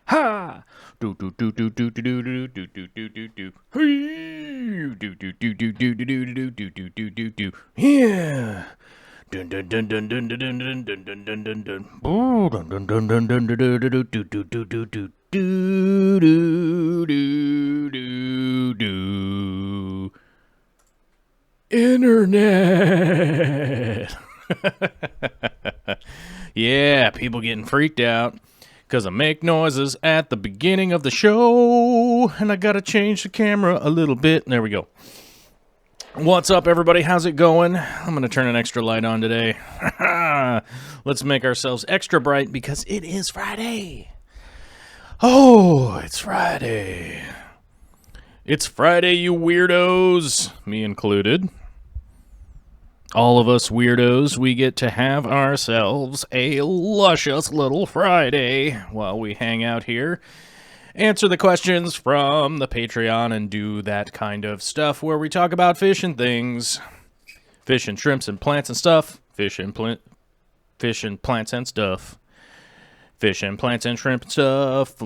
Ha! Do do do do do do do do do do do do do. Hey! Do do do do do do do do do do do do do. Yeah. Dun dun dun dun dun dun dun dun dun dun dun dun. Ooh, dun dun dun dun dun dun dun dun do do do do do do do do do do. Internet. Yeah, people getting freaked out because I make noises at the beginning of the show, and I gotta change the camera a little bit. There we go. What's up, everybody? How's it going? I'm gonna turn an extra light on today. Let's make ourselves extra bright because it is Friday. Oh, it's Friday. It's Friday, you weirdos, me included. All of us weirdos, we get to have ourselves a luscious little Friday while we hang out here, answer the questions from the Patreon, and do that kind of stuff where we talk about fish and things. Fish and shrimps and plants and stuff. Fish and plants and stuff. Fish and plants and shrimp and stuff.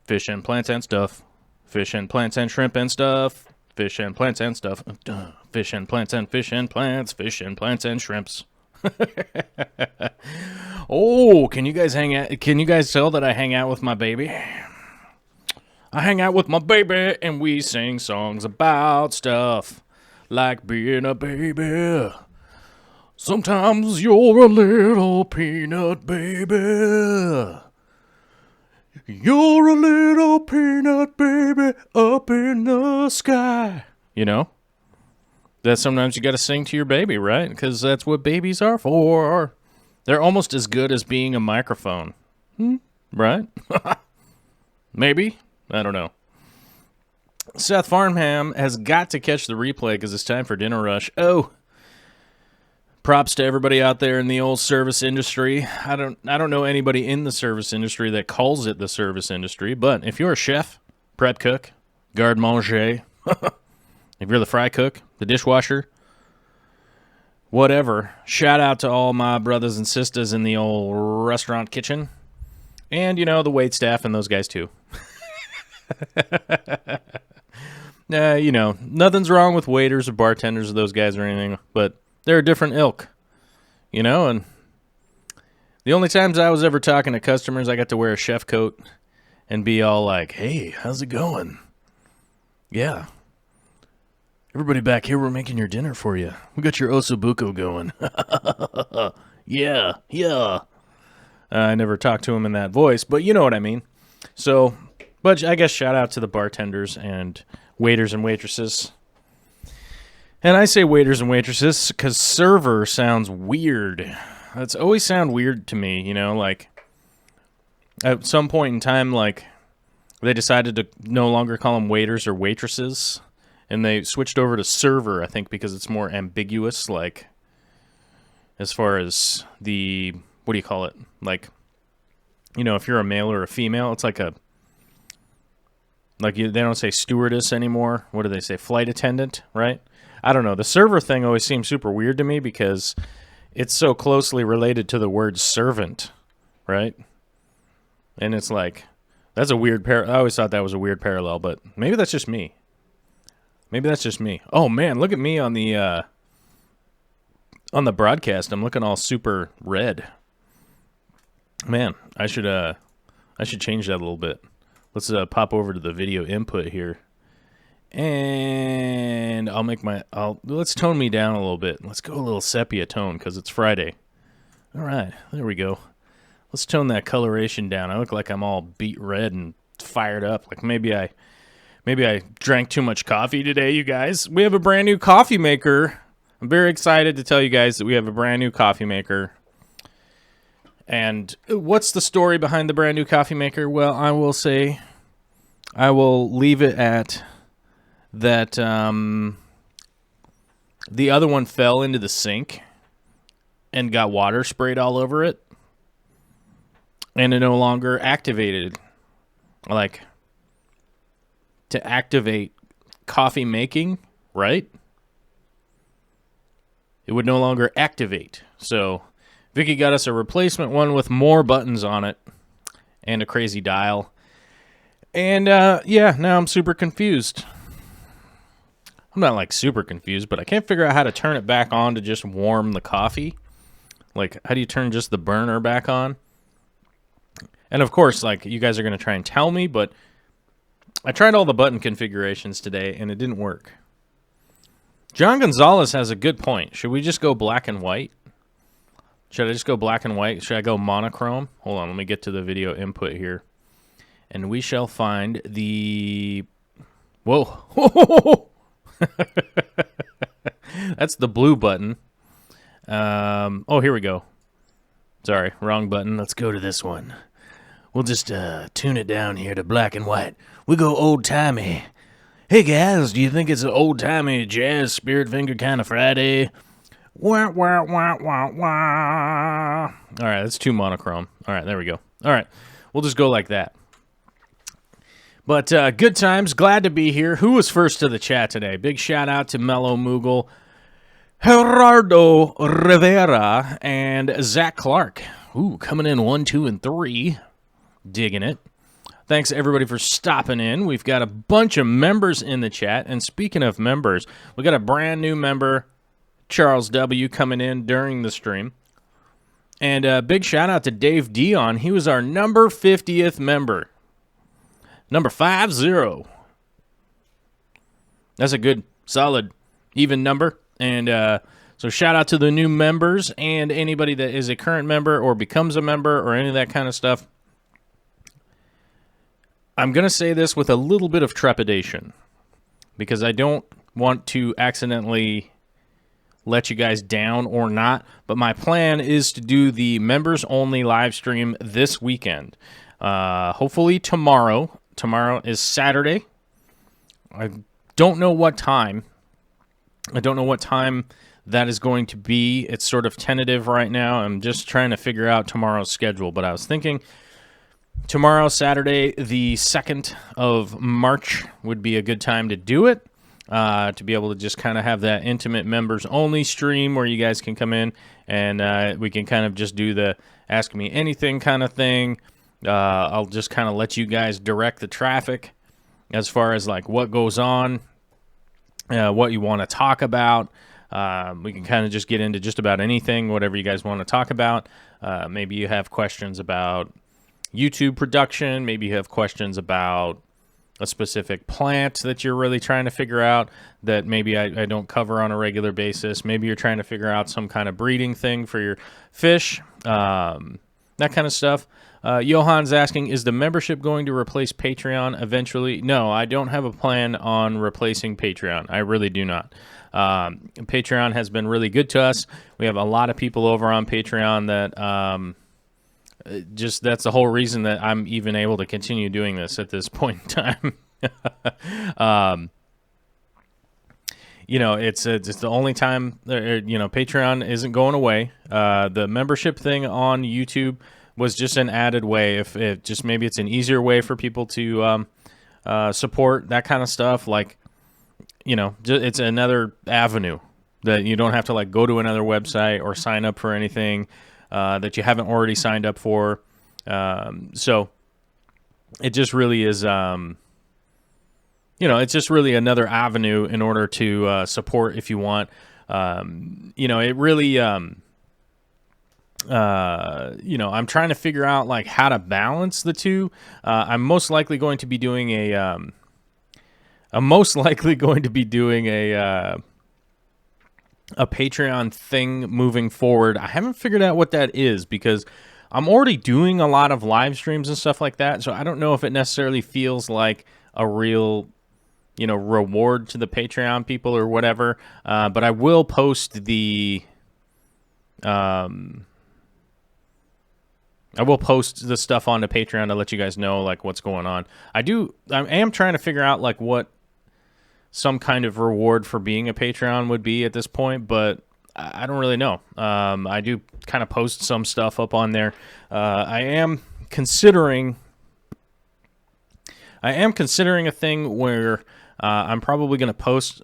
Fish and plants and stuff. Fish and plants and shrimp and stuff. Fish and plants and stuff. Fish and plants and fish and plants. Fish and plants and shrimps. Oh, can you guys tell that I hang out with my baby? I hang out with my baby and we sing songs about stuff like being a baby. Sometimes you're a little peanut baby. You're a little peanut baby up in the sky. You know? That sometimes you gotta sing to your baby, right? Because that's what babies are for. They're almost as good as being a microphone. Right? Maybe? I don't know. Seth Farnham has got to catch the replay because it's time for Dinner Rush. Oh, props to everybody out there in the old service industry. I don't know anybody in the service industry that calls it the service industry, but if you're a chef, prep cook, garde manger, if you're the fry cook, the dishwasher, whatever, shout out to all my brothers and sisters in the old restaurant kitchen. And, you know, the wait staff and those guys too. You know, nothing's wrong with waiters or bartenders or those guys or anything, but they're a different ilk, you know, and the only times I was ever talking to customers, I got to wear a chef coat and be all like, hey, how's it going? Yeah. Everybody back here, we're making your dinner for you. We got your osobuco going. Yeah. I never talked to him in that voice, but you know what I mean. So, but I guess shout out to the bartenders and waiters and waitresses. And I say waiters and waitresses because server sounds weird. That's always sound weird to me, you know, like at some point in time, like they decided to no longer call them waiters or waitresses. And they switched over to server, I think, because it's more ambiguous, like, as far as the, what do you call it? Like, you know, if you're a male or a female, it's like a, like they don't say stewardess anymore. What do they say? Flight attendant, right? I don't know. The server thing always seems super weird to me because it's so closely related to the word servant, right? And it's like, that's a weird I always thought that was a weird parallel, but maybe that's just me. Oh man, look at me on the broadcast. I'm looking all super red. Man, I should change that a little bit. Let's pop over to the video input here. And let's tone me down a little bit. Let's go a little sepia tone because it's Friday. All right, there we go. Let's tone that coloration down. I look like I'm all beet red and fired up. Like maybe I drank too much coffee today, you guys. We have a brand new coffee maker. I'm very excited to tell you guys that we have a brand new coffee maker. And what's the story behind the brand new coffee maker? Well, I will leave it at that the other one fell into the sink and got water sprayed all over it. And it no longer activated. Like, to activate coffee making, right? It would no longer activate. So Vicky got us a replacement one with more buttons on it and a crazy dial. And yeah, now I'm super confused. I'm not like super confused, but I can't figure out how to turn it back on to just warm the coffee. Like, how do you turn just the burner back on? And of course, like, you guys are going to try and tell me, but I tried all the button configurations today and it didn't work. John Gonzalez has a good point. Should we just go black and white? Should I just go black and white? Should I go monochrome? Hold on, let me get to the video input here. And we shall find the... Whoa. That's the blue button. Oh, here we go. Sorry, wrong button. Let's go to this one. We'll just tune it down here to black and white. We go old-timey. Hey, guys, do you think it's an old-timey jazz spirit finger kind of Friday? Wah, wah, wah, wah, wah. All right, that's too monochrome. All right, there we go. All right, we'll just go like that. But good times, glad to be here. Who was first to the chat today? Big shout out to Mellow Moogle, Gerardo Rivera, and Zach Clark. Ooh, coming in 1, 2, and 3. Digging it. Thanks, everybody, for stopping in. We've got a bunch of members in the chat. And speaking of members, we got a brand new member, Charles W., coming in during the stream. And a big shout out to Dave Dion. He was our number 50th member. Number 50. That's a good, solid, even number. And so shout out to the new members and anybody that is a current member or becomes a member or any of that kind of stuff. I'm going to say this with a little bit of trepidation because I don't want to accidentally let you guys down or not. But my plan is to do the members-only live stream this weekend. Hopefully tomorrow. Tomorrow is Saturday. I don't know what time. I don't know what time that is going to be. It's sort of tentative right now. I'm just trying to figure out tomorrow's schedule. But I was thinking tomorrow, Saturday, the 2nd of March, would be a good time to do it. To be able to just kind of have that intimate members-only stream where you guys can come in and we can kind of just do the Ask Me Anything kind of thing. I'll just kind of let you guys direct the traffic as far as like what goes on, what you want to talk about. We can kind of just get into just about anything, whatever you guys want to talk about. Maybe you have questions about YouTube production. Maybe you have questions about a specific plant that you're really trying to figure out that maybe I don't cover on a regular basis. Maybe you're trying to figure out some kind of breeding thing for your fish, that kind of stuff. Johan's asking, is the membership going to replace Patreon eventually? No, I don't have a plan on replacing Patreon. I really do not. Patreon has been really good to us. We have a lot of people over on Patreon that just that's the whole reason that I'm even able to continue doing this at this point in time. You know, it's the only time, you know, Patreon isn't going away. The membership thing on YouTube was just an added way. If it just maybe it's an easier way for people to support that kind of stuff. Like, you know, it's another avenue that you don't have to like go to another website or sign up for anything that you haven't already signed up for. So it just really is, you know, it's just really another avenue in order to support if you want. You know, it really, you know, I'm trying to figure out like how to balance the two. I'm most likely going to be doing a Patreon thing moving forward. I haven't figured out what that is because I'm already doing a lot of live streams and stuff like that. So I don't know if it necessarily feels like a real, you know, reward to the Patreon people or whatever. But I will post the, I will post the stuff onto Patreon to let you guys know like what's going on. I am trying to figure out like what some kind of reward for being a Patreon would be at this point, but I don't really know. I do kind of post some stuff up on there. I am considering I am considering a thing where I'm probably going to post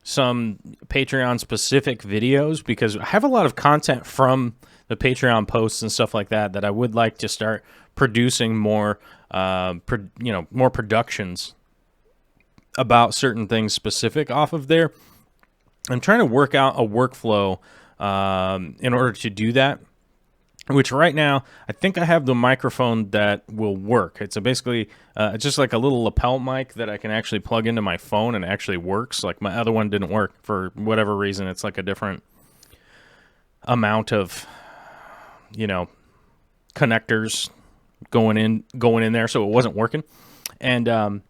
some Patreon-specific videos, because I have a lot of content from the Patreon posts and stuff like that I would like to start producing more, more productions about certain things specific off of there. I'm trying to work out a workflow in order to do that, which right now I think I have the microphone that will work. It's basically just like a little lapel mic that I can actually plug into my phone and it actually works. Like my other one didn't work for whatever reason. It's like a different amount of, connectors going in there, so it wasn't working. And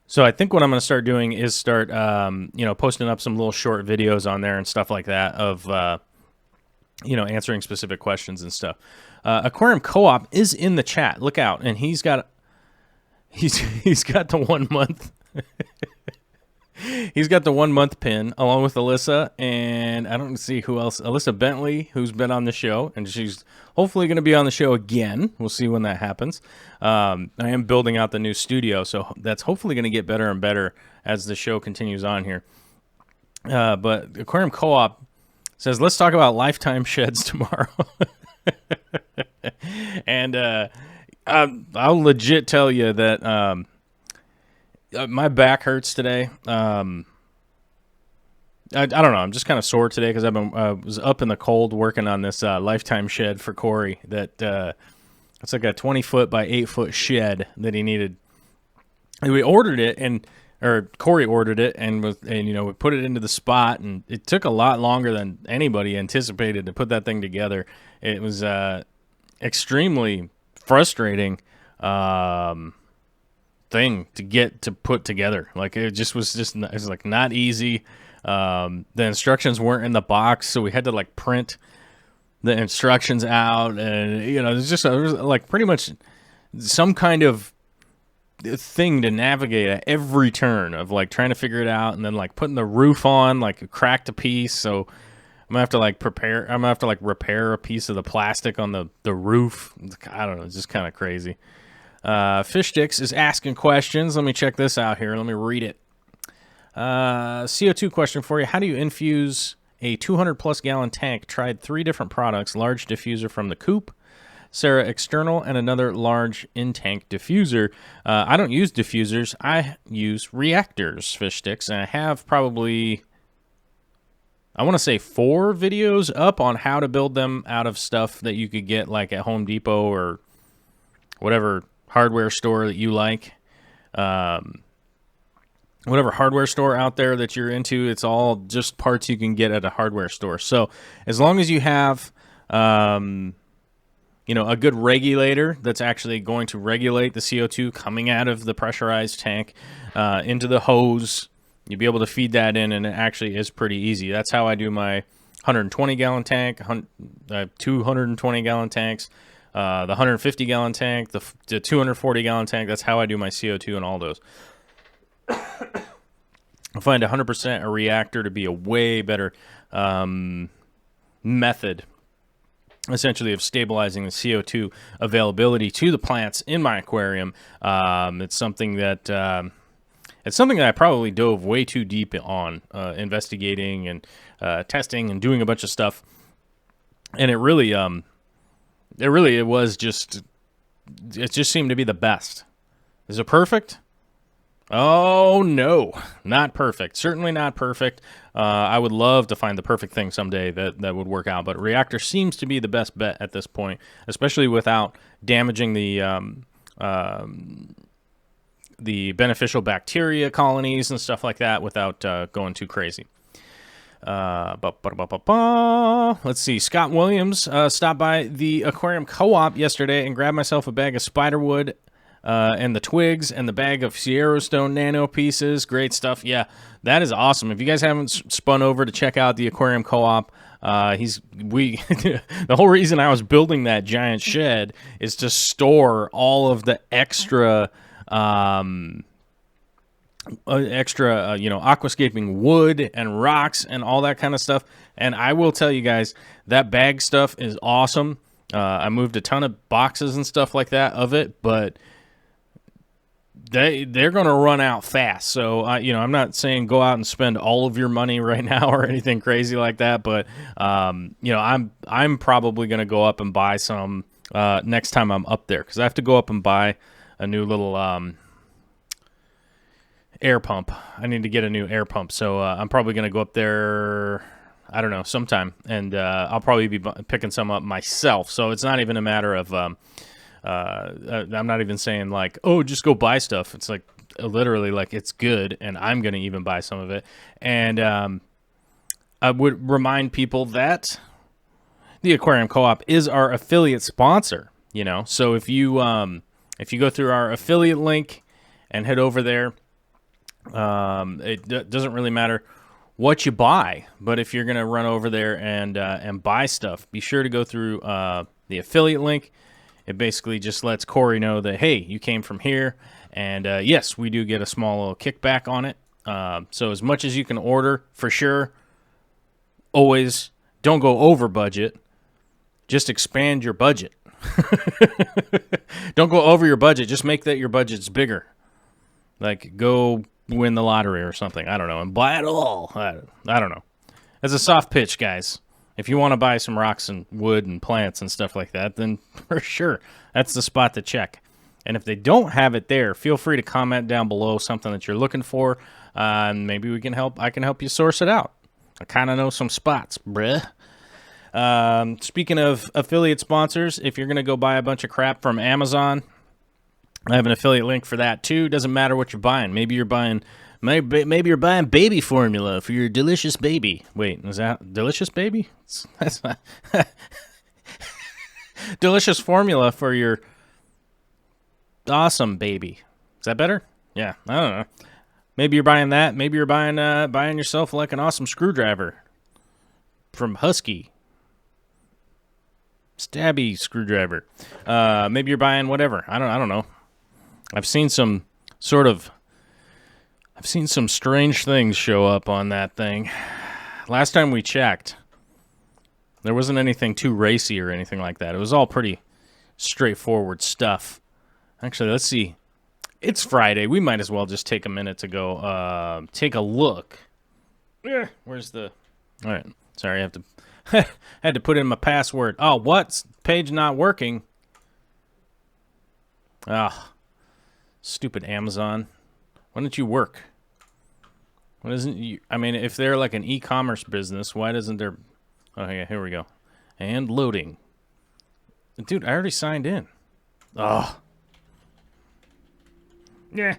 so I think what I'm going to start doing is start, posting up some little short videos on there and stuff like that of, answering specific questions and stuff. Aquarium Co-op is in the chat. Look out. And he's got the 1 month. He's got the 1 month pin along with Alyssa, and I don't see who else. Alyssa Bentley, who's been on the show, and she's hopefully going to be on the show again. We'll see when that happens. I am building out the new studio, so that's hopefully going to get better and better as the show continues on here. But Aquarium Co-op says, let's talk about lifetime sheds tomorrow. And I'll legit tell you that my back hurts today. I don't know. I'm just kind of sore today because was up in the cold working on this lifetime shed for Corey. It's like a 20-foot by 8-foot shed that he needed. And we ordered it, or Corey ordered it, and we put it into the spot, and it took a lot longer than anybody anticipated to put that thing together. It was extremely frustrating thing to get to put together. Like it was like not easy. The instructions weren't in the box, so we had to print the instructions out, and it was like pretty much some kind of thing to navigate at every turn of trying to figure it out, and then putting the roof on, it cracked a piece, so I'm gonna have to repair a piece of the plastic on the roof. I don't know, it's just kind of crazy. Fish Sticks is asking questions. Let me check this out here. Let me read it. CO2 question for you. How do you infuse a 200-plus gallon tank? Tried 3 different products. Large diffuser from the Coop, Sarah External, and another large in-tank diffuser. I don't use diffusers. I use reactors, Fish Sticks. And I have probably, I want to say 4 videos up on how to build them out of stuff that you could get at Home Depot or whatever hardware store that you like. Whatever hardware store out there that you're into, it's all just parts you can get at a hardware store. So as long as you have, a good regulator that's actually going to regulate the CO2 coming out of the pressurized tank into the hose, you'll be able to feed that in, and it actually is pretty easy. That's how I do my 120-gallon tank, 220-gallon tanks, the 150-gallon tank, the 240-gallon tank. That's how I do my CO2 and all those. I find 100% a reactor to be a way better method, essentially, of stabilizing the CO2 availability to the plants in my aquarium. It's something that I probably dove way too deep on, investigating and testing and doing a bunch of stuff, and it just seemed to be the best. Is it perfect? Oh, no, not perfect. Certainly not perfect. I would love to find the perfect thing someday that would work out, but reactor seems to be the best bet at this point, especially without damaging the beneficial bacteria colonies and stuff like that without going too crazy. Let's see. Scott Williams stopped by the Aquarium Co-op yesterday and grabbed myself a bag of spiderwood and the twigs and the bag of Sierra Stone Nano pieces. Great stuff. Yeah, that is awesome. If you guys haven't spun over to check out the Aquarium Co-op, the whole reason I was building that giant shed is to store all of the extra aquascaping wood and rocks and all that kind of stuff. And I will tell you guys, that bag stuff is awesome. I moved a ton of boxes and stuff like that of it, but they're going to run out fast. So, I'm not saying go out and spend all of your money right now or anything crazy like that. But, I'm probably going to go up and buy some next time I'm up there, because I have to go up and buy a new little air pump. I need to get a new air pump. So I'm probably going to go up there, I don't know, sometime. And I'll probably be picking some up myself. So it's not even a matter of... I'm not even saying like, oh, just go buy stuff. It's like literally like it's good, and I'm going to even buy some of it. And I would remind people that the Aquarium Co-op is our affiliate sponsor. So if you go through our affiliate link and head over there, it doesn't really matter what you buy, but if you're going to run over there and buy stuff, be sure to go through the affiliate link. It basically just lets Corey know that, hey, you came from here, and yes, we do get a small little kickback on it. So as much as you can order, for sure, always don't go over budget. Just expand your budget. Don't go over your budget. Just make that your budget's bigger. Like, go win the lottery or something. I don't know. And buy it all. I don't know. That's a soft pitch, guys. If you want to buy some rocks and wood and plants and stuff like that, then for sure, that's the spot to check. And if they don't have it there, feel free to comment down below something that you're looking for, and maybe we can help. I can help you source it out. I kind of know some spots, bruh. Speaking of affiliate sponsors, if you're going to go buy a bunch of crap from Amazon, I have an affiliate link for that too. Doesn't matter what you're buying. Maybe you're buying baby formula for your delicious baby. Wait, is that delicious baby? That's not delicious formula for your awesome baby. Is that better? Yeah, I don't know. Maybe you're buying that. Maybe you're buying yourself like an awesome screwdriver from Husky. Stabby screwdriver. Maybe you're buying whatever. I don't know. I've seen some strange things show up on that thing. Last time we checked, there wasn't anything too racy or anything like that. It was all pretty straightforward stuff. Actually, let's see. It's Friday. We might as well just take a minute to go take a look. Where's the... All right. Sorry, I have to... had to put in my password. Oh, what? Page not working. Ah. Stupid Amazon. Why don't you work? Why doesn't you... I mean, if they're like an e-commerce business, why doesn't there... Oh, yeah, here we go. And loading. Dude, I already signed in. Oh. Yeah.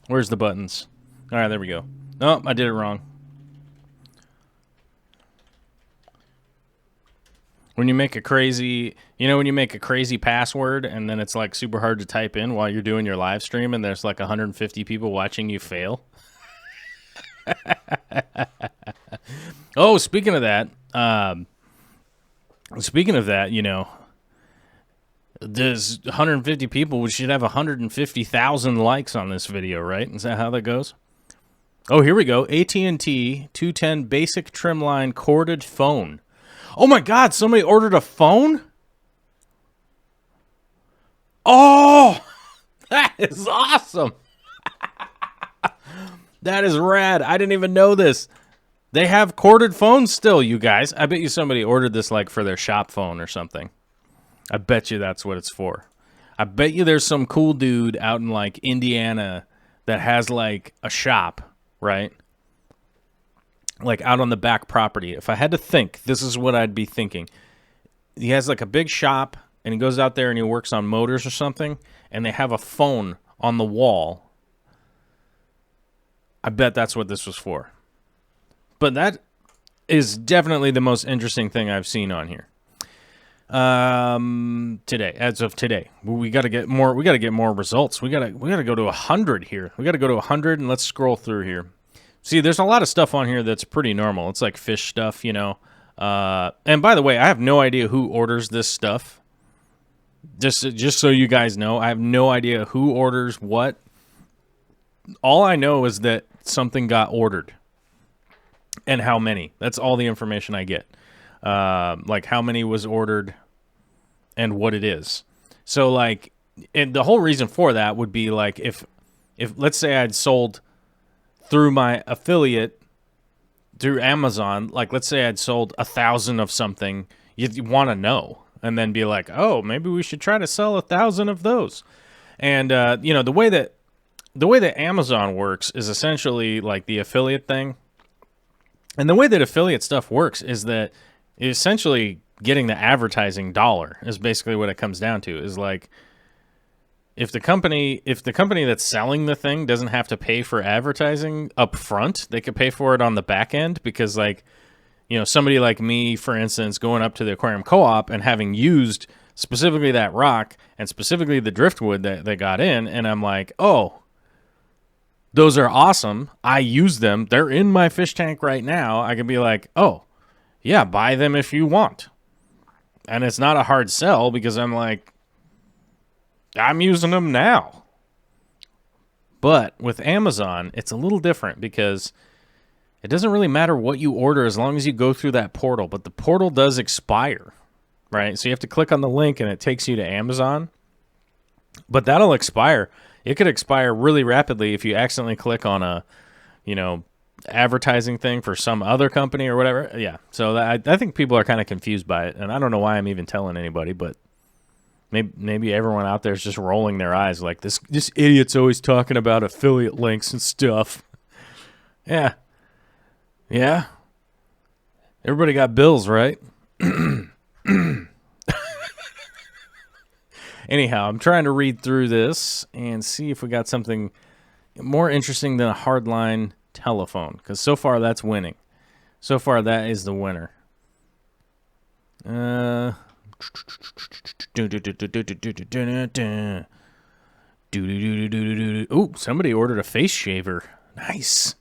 Where's the buttons? All right, there we go. Oh, I did it wrong. When you make a crazy, when you make a crazy password and then it's like super hard to type in while you're doing your live stream and there's like 150 people watching you fail. Oh, speaking of that, there's 150 people. We should have 150,000 likes on this video, right? Is that how that goes? Oh, here we go. AT&T 210 basic trimline corded phone. Oh my God, somebody ordered a phone? Oh, that is awesome. That is rad. I didn't even know this. They have corded phones still, you guys. I bet you somebody ordered this like for their shop phone or something. I bet you that's what it's for. I bet you there's some cool dude out in like Indiana that has like a shop, right? Like out on the back property. If I had to think, this is what I'd be thinking. He has like a big shop and he goes out there and he works on motors or something and they have a phone on the wall. I bet that's what this was for. But that is definitely the most interesting thing I've seen on here. Today, as of today, we got to get more. We got to get more results. We got to go to 100 here. We got to go to 100 and let's scroll through here. See, there's a lot of stuff on here that's pretty normal. It's like fish stuff, And by the way, I have no idea who orders this stuff. Just so you guys know, I have no idea who orders what. All I know is that something got ordered. And how many. That's all the information I get. Like how many was ordered and what it is. So, like, and the whole reason for that would be like if let's say I'd sold through my affiliate through Amazon, like let's say I'd sold 1,000 of something, you want to know, and then be like, oh, maybe we should try to sell 1,000 of those. And the way that Amazon works is essentially like the affiliate thing. And the way that affiliate stuff works is that essentially getting the advertising dollar is basically what it comes down to. Is like if the company that's selling the thing doesn't have to pay for advertising up front, they could pay for it on the back end, because like, somebody like me, for instance, going up to the Aquarium Co-op and having used specifically that rock and specifically the driftwood that they got in, and I'm like, oh, those are awesome. I use them. They're in my fish tank right now. I can be like, oh, yeah, buy them if you want. And it's not a hard sell, because I'm like, I'm using them now. But with Amazon, it's a little different, because it doesn't really matter what you order as long as you go through that portal. But the portal does expire, right? So you have to click on the link and it takes you to Amazon. But that'll expire. It could expire really rapidly if you accidentally click on a, advertising thing for some other company or whatever. Yeah. So I think people are kind of confused by it. And I don't know why I'm even telling anybody, but maybe everyone out there is just rolling their eyes like, this idiot's always talking about affiliate links and stuff. Yeah. Yeah. Everybody got bills, right? Anyhow, I'm trying to read through this and see if we got something more interesting than a hardline telephone, because so far that's winning. So far that is the winner. Ooh, somebody ordered a face shaver. Nice.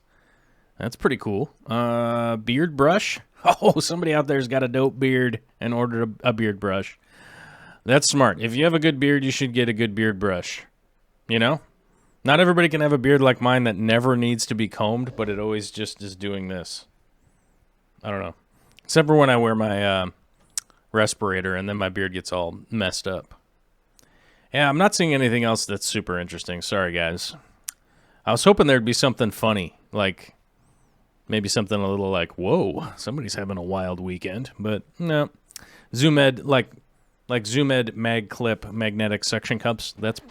That's pretty cool. Beard brush. Oh, somebody out there's got a dope beard and ordered a beard brush. That's smart. If you have a good beard, you should get a good beard brush. Not everybody can have a beard like mine that never needs to be combed, but it always just is doing this. I don't know. Except for when I wear my respirator and then my beard gets all messed up. Yeah, I'm not seeing anything else that's super interesting. Sorry, guys. I was hoping there'd be something funny, like maybe something a little like, whoa, somebody's having a wild weekend. But no. Zoom Ed, like Zoom Ed mag clip magnetic suction cups. That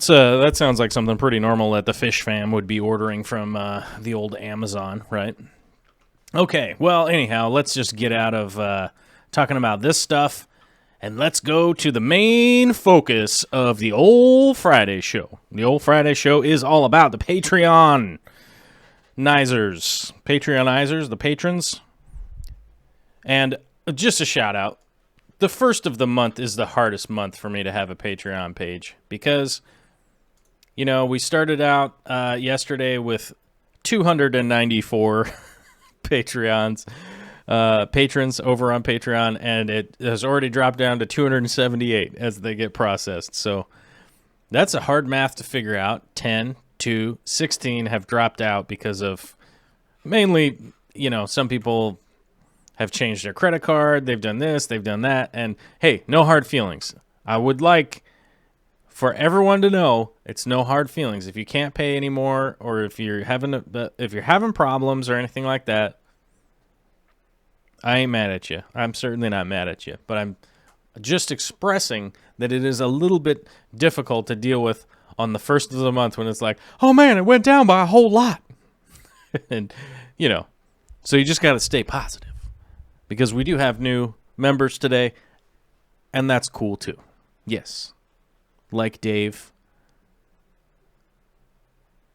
sounds like something pretty normal that the fish fam would be ordering from the old Amazon, right? Okay, well, anyhow, let's just get out of talking about this stuff, and let's go to the main focus of the old Friday show. The old Friday show is all about the Patreonizers, the patrons. And just a shout out. The first of the month is the hardest month for me to have a Patreon page, because, we started out yesterday with 294 patrons over on Patreon, and it has already dropped down to 278 as they get processed. So that's a hard math to figure out. 10, 2, 16 have dropped out because of mainly, some people have changed their credit card, they've done this, they've done that, and hey, no hard feelings. I would like for everyone to know it's no hard feelings. If you can't pay anymore, or if you're having problems or anything like that, I ain't mad at you. I'm certainly not mad at you, but I'm just expressing that it is a little bit difficult to deal with on the first of the month when it's like, oh man, it went down by a whole lot. And, so you just got to stay positive. Because we do have new members today, and that's cool too. Yes. Like Dave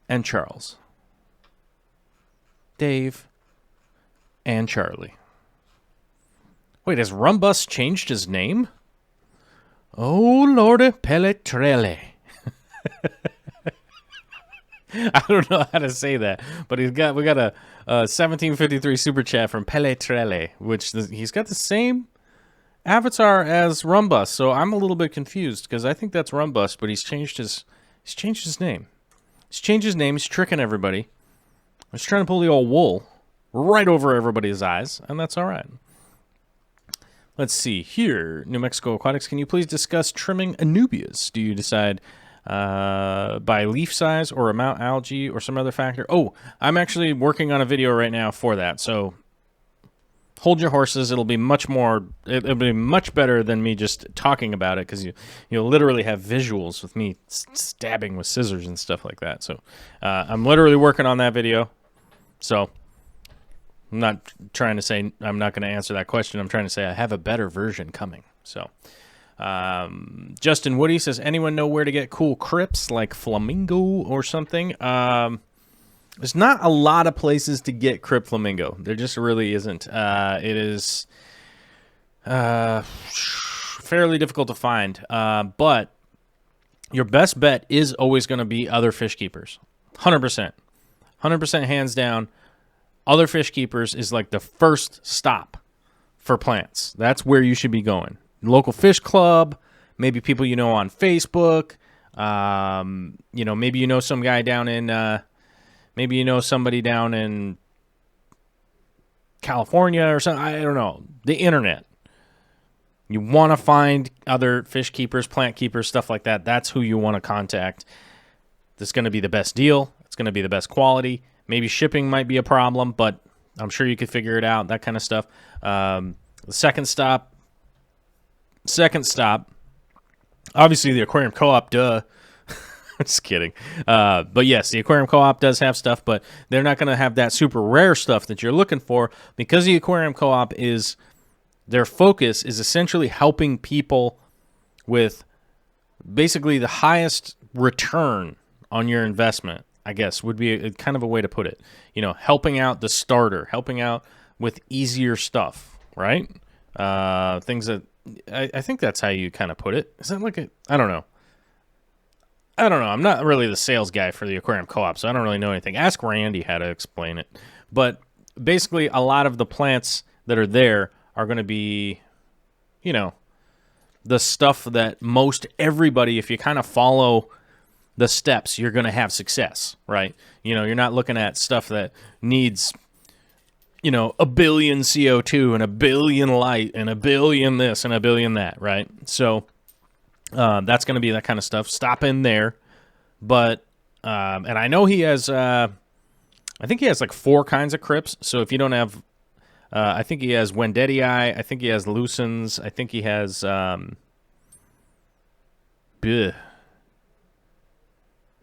and Charles. Dave and Charlie. Wait, has Rumbus changed his name? Oh, Lordy Pelletrelle. I don't know how to say that, but we got a 1753 super chat from Pelletrelle, which he's got the same avatar as Rumbus, so I'm a little bit confused because I think that's Rumbus, but he's changed his name. He's changed his name. He's tricking everybody. He's trying to pull the old wool right over everybody's eyes, and that's all right. Let's see here. New Mexico Aquatics, can you please discuss trimming anubias? Do you decide by leaf size or amount algae or some other factor? Oh, I'm actually working on a video right now for that, so hold your horses. It'll be much better than me just talking about it, because you'll literally have visuals with me stabbing with scissors and stuff like that. So I'm literally working on that video. So I'm not trying to say I'm not going to answer that question. I'm trying to say I have a better version coming. So Justin Woody says, anyone know where to get cool crypts like flamingo or something? There's not a lot of places to get crypt flamingo. There just really isn't. It is fairly difficult to find. But your best bet is always going to be other fish keepers. 100%. 100% hands down. Other fish keepers is like the first stop for plants. That's where you should be going. Local fish club, maybe people you know on Facebook. Maybe you know some guy down in... maybe you know somebody down in California or something. I don't know. The internet. You want to find other fish keepers, plant keepers, stuff like that. That's who you want to contact. That's going to be the best deal. It's going to be the best quality. Maybe shipping might be a problem, but I'm sure you could figure it out, that kind of stuff. The second stop. Obviously, the Aquarium Co-op, duh. Just kidding. But yes, the Aquarium Co-op does have stuff, but they're not going to have that super rare stuff that you're looking for, because the Aquarium Co-op their focus is essentially helping people with basically the highest return on your investment, I guess, would be a kind of a way to put it. Helping out the starter, helping out with easier stuff, right? Things that, I think that's how you kind of put it. Is that like I don't know. I'm not really the sales guy for the Aquarium Co-op, so I don't really know anything. Ask Randy how to explain it. But basically, a lot of the plants that are there are going to be, the stuff that most everybody, if you kind of follow the steps, you're going to have success, right? You're not looking at stuff that needs, a billion CO2 and a billion light and a billion this and a billion that, right? So... that's going to be that kind of stuff. Stop in there. But, and I know he has, I think he has like 4 kinds of crypts. So if you don't have, I think he has Wendetii, I think he has Lucens, I think he has,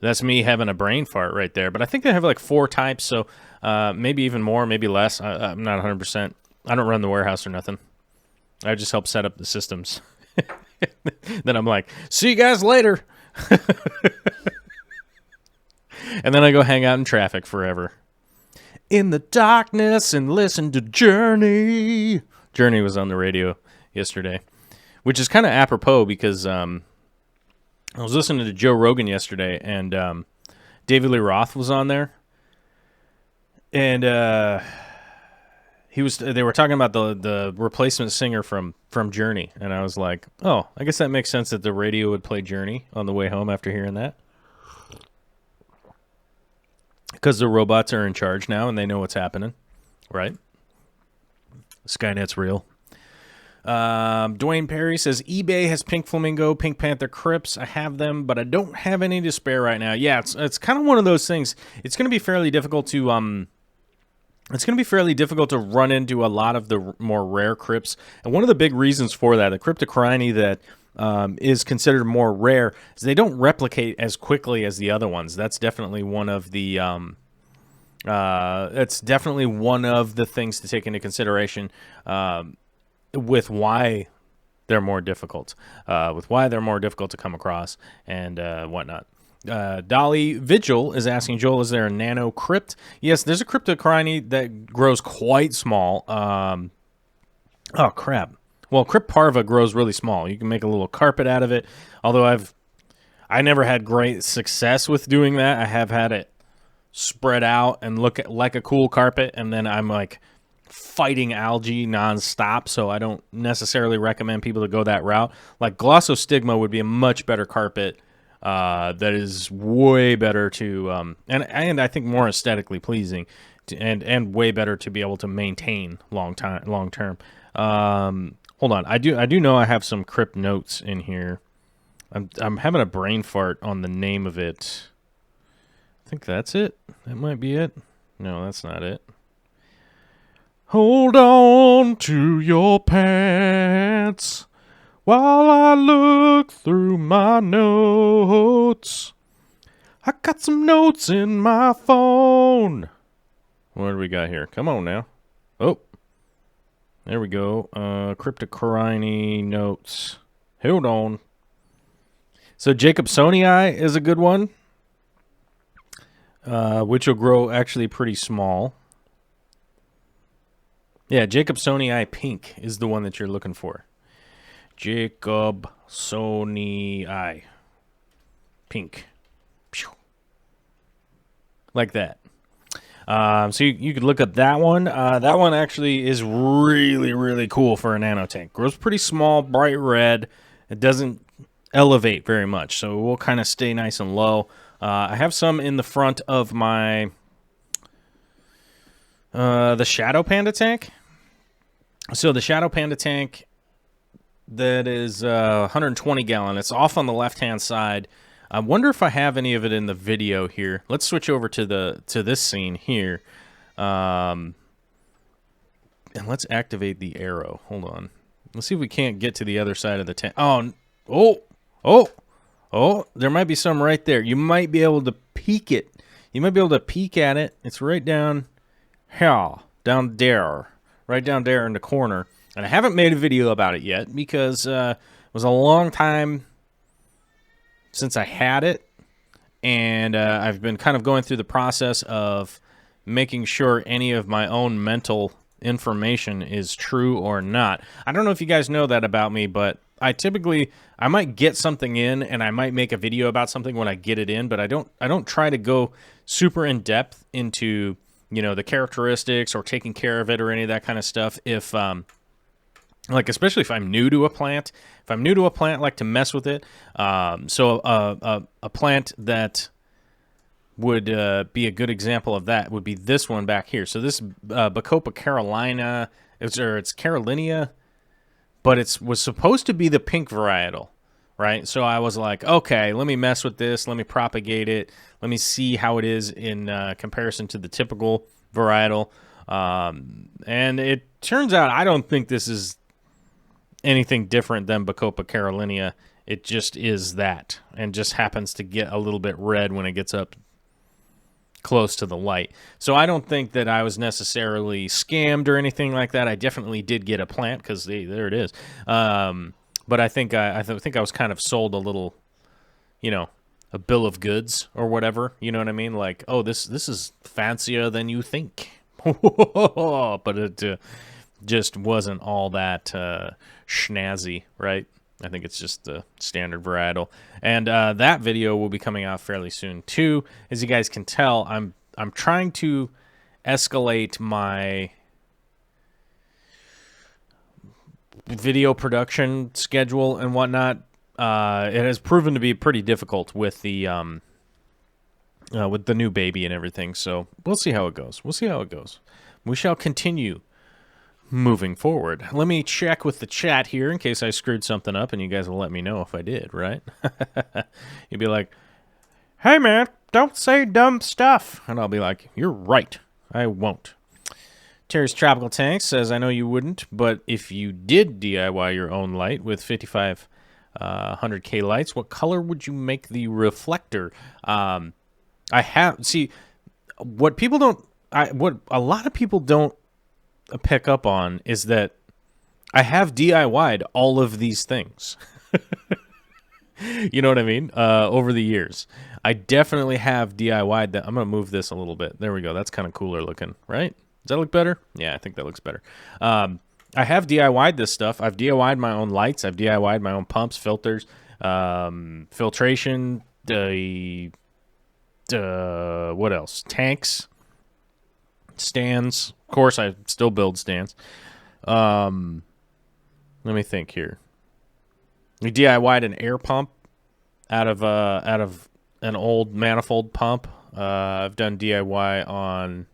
that's me having a brain fart right there. But I think they have like 4 types. So, maybe even more, maybe less. I'm not 100%. I don't run the warehouse or nothing. I just help set up the systems. Then I'm like, see you guys later. And then I go hang out in traffic forever. In the darkness and listen to Journey. Journey was on the radio yesterday, which is kind of apropos because I was listening to Joe Rogan yesterday, and David Lee Roth was on there. And they were talking about the replacement singer from Journey, and I was like, oh, I guess that makes sense that the radio would play Journey on the way home after hearing that. Because the robots are in charge now, and they know what's happening, right? Skynet's real. Dwayne Perry says, eBay has Pink Flamingo, Pink Panther Crypts. I have them, but I don't have any to spare right now. Yeah, it's kind of one of those things. It's going to be fairly difficult to run into a lot of the more rare crypts. And one of the big reasons for that, the Cryptocorini that is considered more rare, is they don't replicate as quickly as the other ones. That's definitely one of the things to take into consideration with why they're more difficult, to come across and whatnot. Dolly Vigil is asking, Joel, is there a Nano Crypt? Yes, there's a Cryptocorini that grows quite small. Oh, crap. Well, Crypt Parva grows really small. You can make a little carpet out of it, although I never had great success with doing that. I have had it spread out and look like a cool carpet, and then I'm like fighting algae nonstop, so I don't necessarily recommend people to go that route. Like Glossostigma would be a much better carpet. That is way better to and I think more aesthetically pleasing, and way better to be able to maintain long term. hold on. I do know I have some Crypt notes in here. I'm having a brain fart on the name of it. I think that's it. That might be it. No, that's not it. Hold on to your pants while I look through my notes. I got some notes in my phone. What do we got here? Come on now. Oh, there we go. Cryptocorini notes. Hold on. So Jacobsonii is a good one, which will grow actually pretty small. Yeah, Jacobsonii pink is the one that you're looking for. Jacobsonii pink. Like that. So you could look up that one. That one actually is really, really cool for a nano tank. Grows pretty small, bright red. It doesn't elevate very much, so it will kind of stay nice and low. I have some in the front of my the Shadow Panda tank. So the Shadow Panda tank, that is 120 gallon. It's off on the left-hand side. I wonder if I have any of it in the video here. Let's switch over to this scene here. And let's activate the arrow. Hold on. Let's see if we can't get to the other side of the tank. Oh, there might be some right there. You might be able to peek it. You might be able to peek at it. It's right down here, down there. Right down there in the corner. And I haven't made a video about it yet because it was a long time since I had it. And I've been kind of going through the process of making sure any of my own mental information is true or not. I don't know if you guys know that about me, but I might get something in and I might make a video about something when I get it in, but I don't try to go super in depth into, you know, the characteristics or taking care of it or any of that kind of stuff. If like, especially if I'm new to a plant, I like to mess with it. So a plant that would be a good example of that would be this one back here. So this Bacopa Carolina, it's Carolinia, but it was supposed to be the pink varietal, right? So I was like, okay, let me mess with this. Let me propagate it. Let me see how it is in comparison to the typical varietal. And it turns out I don't think this is anything different than Bacopa Carolinia. It just is that, and just happens to get a little bit red when it gets up close to the light. So I don't think that I was necessarily scammed or anything like that. I definitely did get a plant because there it is. But I think I was kind of sold a little, you know, a bill of goods or whatever. You know what I mean? Like, oh, this is fancier than you think. But it just wasn't all that schnazzy, right? I think it's just the standard varietal. And that video will be coming out fairly soon too. As you guys can tell, I'm trying to escalate my video production schedule and whatnot. It has proven to be pretty difficult with the new baby and everything. So we'll see how it goes. We shall continue moving forward. Let me check with the chat here in case I screwed something up, and you guys will let me know if I did, right? You'd be like, hey man, don't say dumb stuff. And I'll be like, you're right, I won't. Terry's Tropical Tank says, I know you wouldn't, but if you did DIY your own light with 5500K lights, what color would you make the reflector? What a lot of people don't pick up on is that I have DIY'd all of these things. You know what I mean? Over the years. I definitely have DIY'd that. I'm going to move this a little bit. There we go. That's kind of cooler looking, right? Does that look better? Yeah, I think that looks better. I have DIY'd this stuff. I've DIY'd my own lights. I've DIY'd my own pumps, filters, filtration, what else? Tanks, stands. Of course, I still build stands. Let me think here. We DIY'd an air pump out of an old manifold pump. I've done DIY on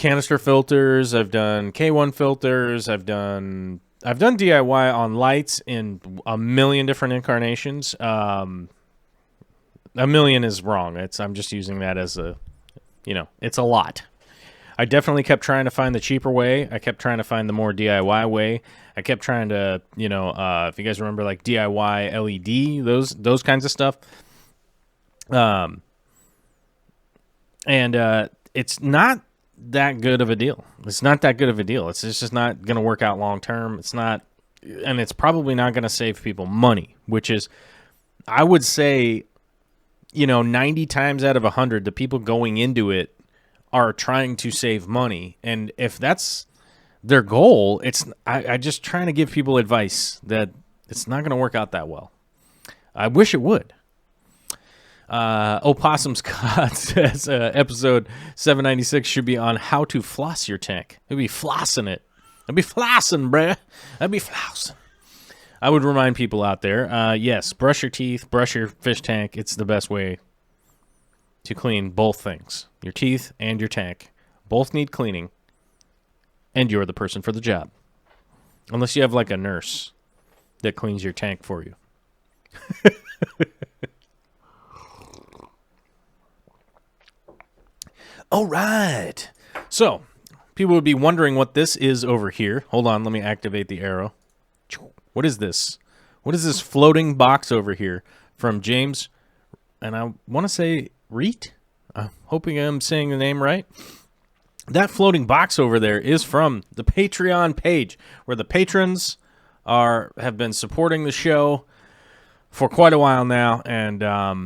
canister filters. I've done K1 filters. I've done DIY on lights in a million different incarnations. A million is wrong. I'm just using that as it's a lot. I definitely kept trying to find the cheaper way. I kept trying to find the more DIY way. I kept trying to, if you guys remember, like DIY LED, those kinds of stuff. It's not that good of a deal. It's not that good of a deal. It's just not going to work out long term. It's not, and it's probably not going to save people money, which is, I would say, 90 times out of 100, the people going into it are trying to save money. And if that's their goal, I just trying to give people advice that it's not going to work out that well. I wish it would. Opossum Scott says episode 796 should be on how to floss your tank. He'll be flossing it. I'll be flossing, bruh. I'll be flossing. I would remind people out there, yes, brush your teeth, brush your fish tank. It's the best way to clean both things. Your teeth and your tank. Both need cleaning. And you're the person for the job. Unless you have like a nurse that cleans your tank for you. All right. So, people would be wondering what this is over here. Hold on, let me activate the arrow. What is this? What is this floating box over here from James? And I want to say Reet? I'm hoping I'm saying the name right. That floating box over there is from the Patreon page, where the patrons have been supporting the show for quite a while now, and I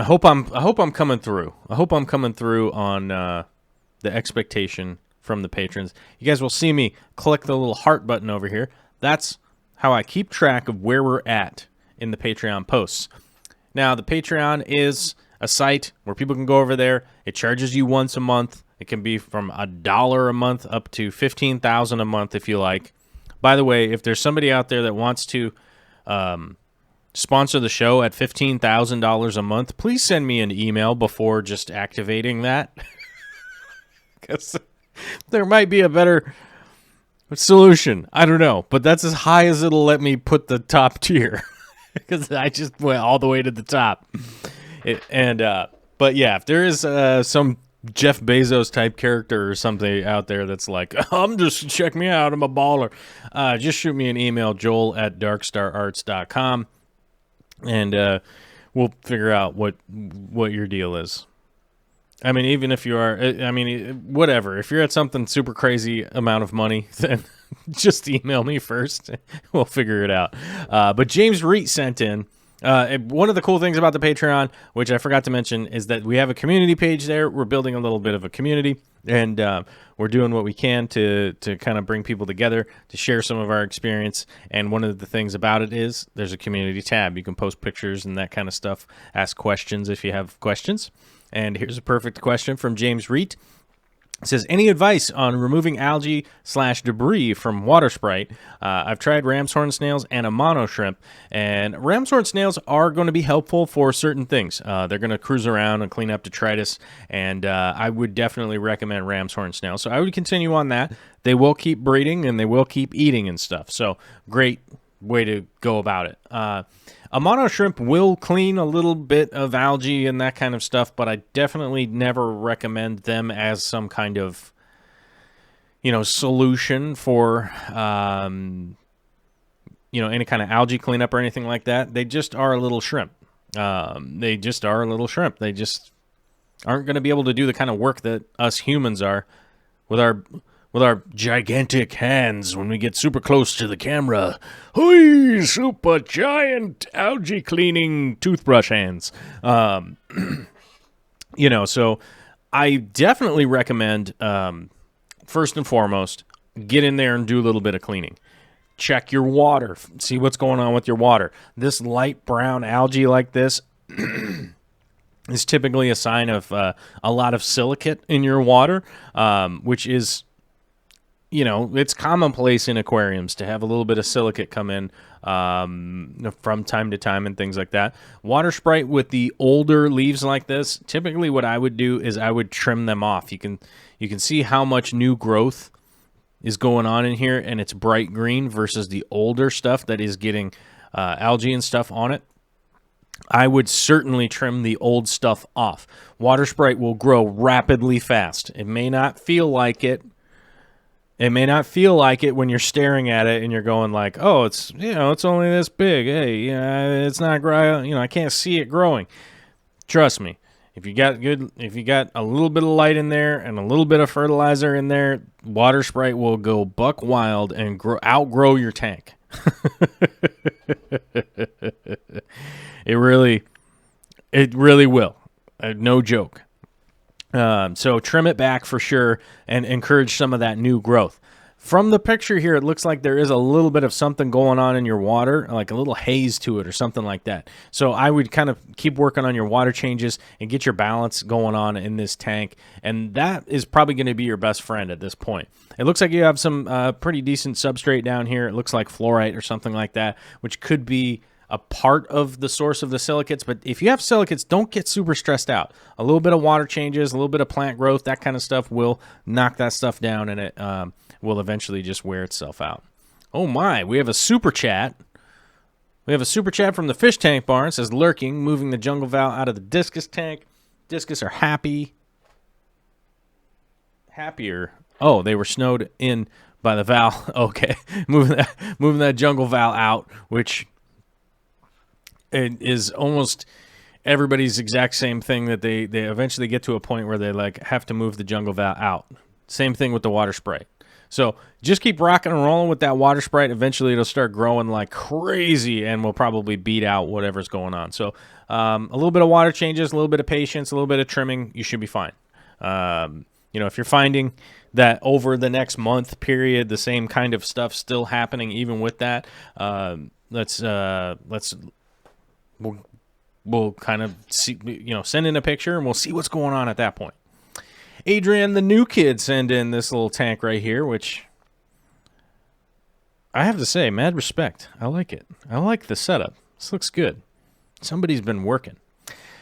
hope I'm coming through. I hope I'm coming through on the expectation from the patrons. You guys will see me click the little heart button over here. That's how I keep track of where we're at in the Patreon posts. Now, the Patreon is a site where people can go over there. It charges you once a month. It can be from $1 a month up to $15,000 a month if you like. By the way, if there's somebody out there that wants to sponsor the show at $15,000 a month, please send me an email before just activating that. Because there might be a better solution. I don't know. But that's as high as it'll let me put the top tier. Because I just went all the way to the top. But yeah, if there is some Jeff Bezos type character or something out there that's like, just check me out, I'm a baller, just shoot me an email, joel@darkstararts.com, and we'll figure out what your deal is. I mean, even if you are, whatever. If you're at something super crazy amount of money, then just email me first. We'll figure it out. But James Reet sent in, one of the cool things about the Patreon, which I forgot to mention, is that we have a community page there. We're building a little bit of a community, and we're doing what we can to kind of bring people together, to share some of our experience. And one of the things about it is there's a community tab. You can post pictures and that kind of stuff, ask questions if you have questions. And here's a perfect question from James Reet. It says, any advice on removing algae/debris from water Sprite? I've tried ram's horn snails and a mono shrimp, and ram's horn snails are going to be helpful for certain things. They're going to cruise around and clean up detritus, and I would definitely recommend ram's horn snails. So I would continue on that. They will keep breeding, and they will keep eating and stuff. So great way to go about it. A mono shrimp will clean a little bit of algae and that kind of stuff, but I definitely never recommend them as some kind of, solution for, any kind of algae cleanup or anything like that. They just are a little shrimp. They just are a little shrimp. They just aren't going to be able to do the kind of work that us humans are with our gigantic hands when we get super close to the camera. Hoi, super giant algae cleaning toothbrush hands. So I definitely recommend, first and foremost, get in there and do a little bit of cleaning. Check your water. See what's going on with your water. This light brown algae like this is typically a sign of a lot of silicate in your water, which is you know, it's commonplace in aquariums to have a little bit of silicate come in from time to time and things like that. Water Sprite with the older leaves like this, typically what I would do is I would trim them off. You can see how much new growth is going on in here, and it's bright green versus the older stuff that is getting algae and stuff on it. I would certainly trim the old stuff off. Water Sprite will grow rapidly fast. It may not feel like it. It may not feel like it when you're staring at it and you're going like, oh, it's, you know, it's only this big. Hey, yeah, it's not growing. You know, I can't see it growing. Trust me. If you got a little bit of light in there and a little bit of fertilizer in there, Water Sprite will go buck wild and outgrow your tank. It really will. No joke. So trim it back for sure and encourage some of that new growth. From the picture here, it looks like there is a little bit of something going on in your water, like a little haze to it or something like that. So I would kind of keep working on your water changes and get your balance going on in this tank. And that is probably going to be your best friend at this point. It looks like you have some pretty decent substrate down here. It looks like fluorite or something like that, which could be a part of the source of the silicates. But if you have silicates, don't get super stressed out. A little bit of water changes, a little bit of plant growth, that kind of stuff will knock that stuff down, and it will eventually just wear itself out. Oh my, we have a super chat. We have a super chat from the fish tank barn. It says, lurking, moving the jungle val out of the discus tank. Discus are happier. Oh, they were snowed in by the val. Okay, moving that jungle val out, which it is almost everybody's exact same thing, that they eventually get to a point where they like have to move the jungle val out. Same thing with the Water Sprite. So just keep rocking and rolling with that Water Sprite. Eventually it'll start growing like crazy and will probably beat out whatever's going on. So a little bit of water changes, a little bit of patience, a little bit of trimming, you should be fine. You know, if you're finding that over the next month period, the same kind of stuff still happening even with that, we'll kind of see, you know, send in a picture and we'll see what's going on at that point. Adrian, the new kid, send in this little tank right here, which I have to say, mad respect. I like it. I like the setup. This looks good. Somebody's been working.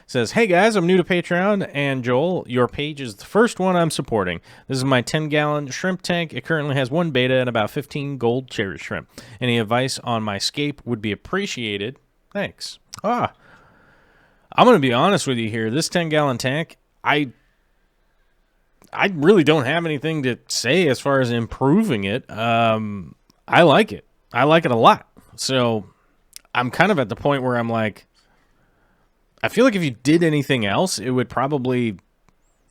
Says, hey guys, I'm new to Patreon, and Joel, your page is the first one I'm supporting. This is my 10-gallon shrimp tank. It currently has 1 beta and about 15 gold cherry shrimp. Any advice on my scape would be appreciated. Thanks. I'm going to be honest with you here. This 10-gallon tank, I really don't have anything to say as far as improving it. I like it. I like it a lot. So I'm kind of at the point where I'm like, I feel like if you did anything else, it would probably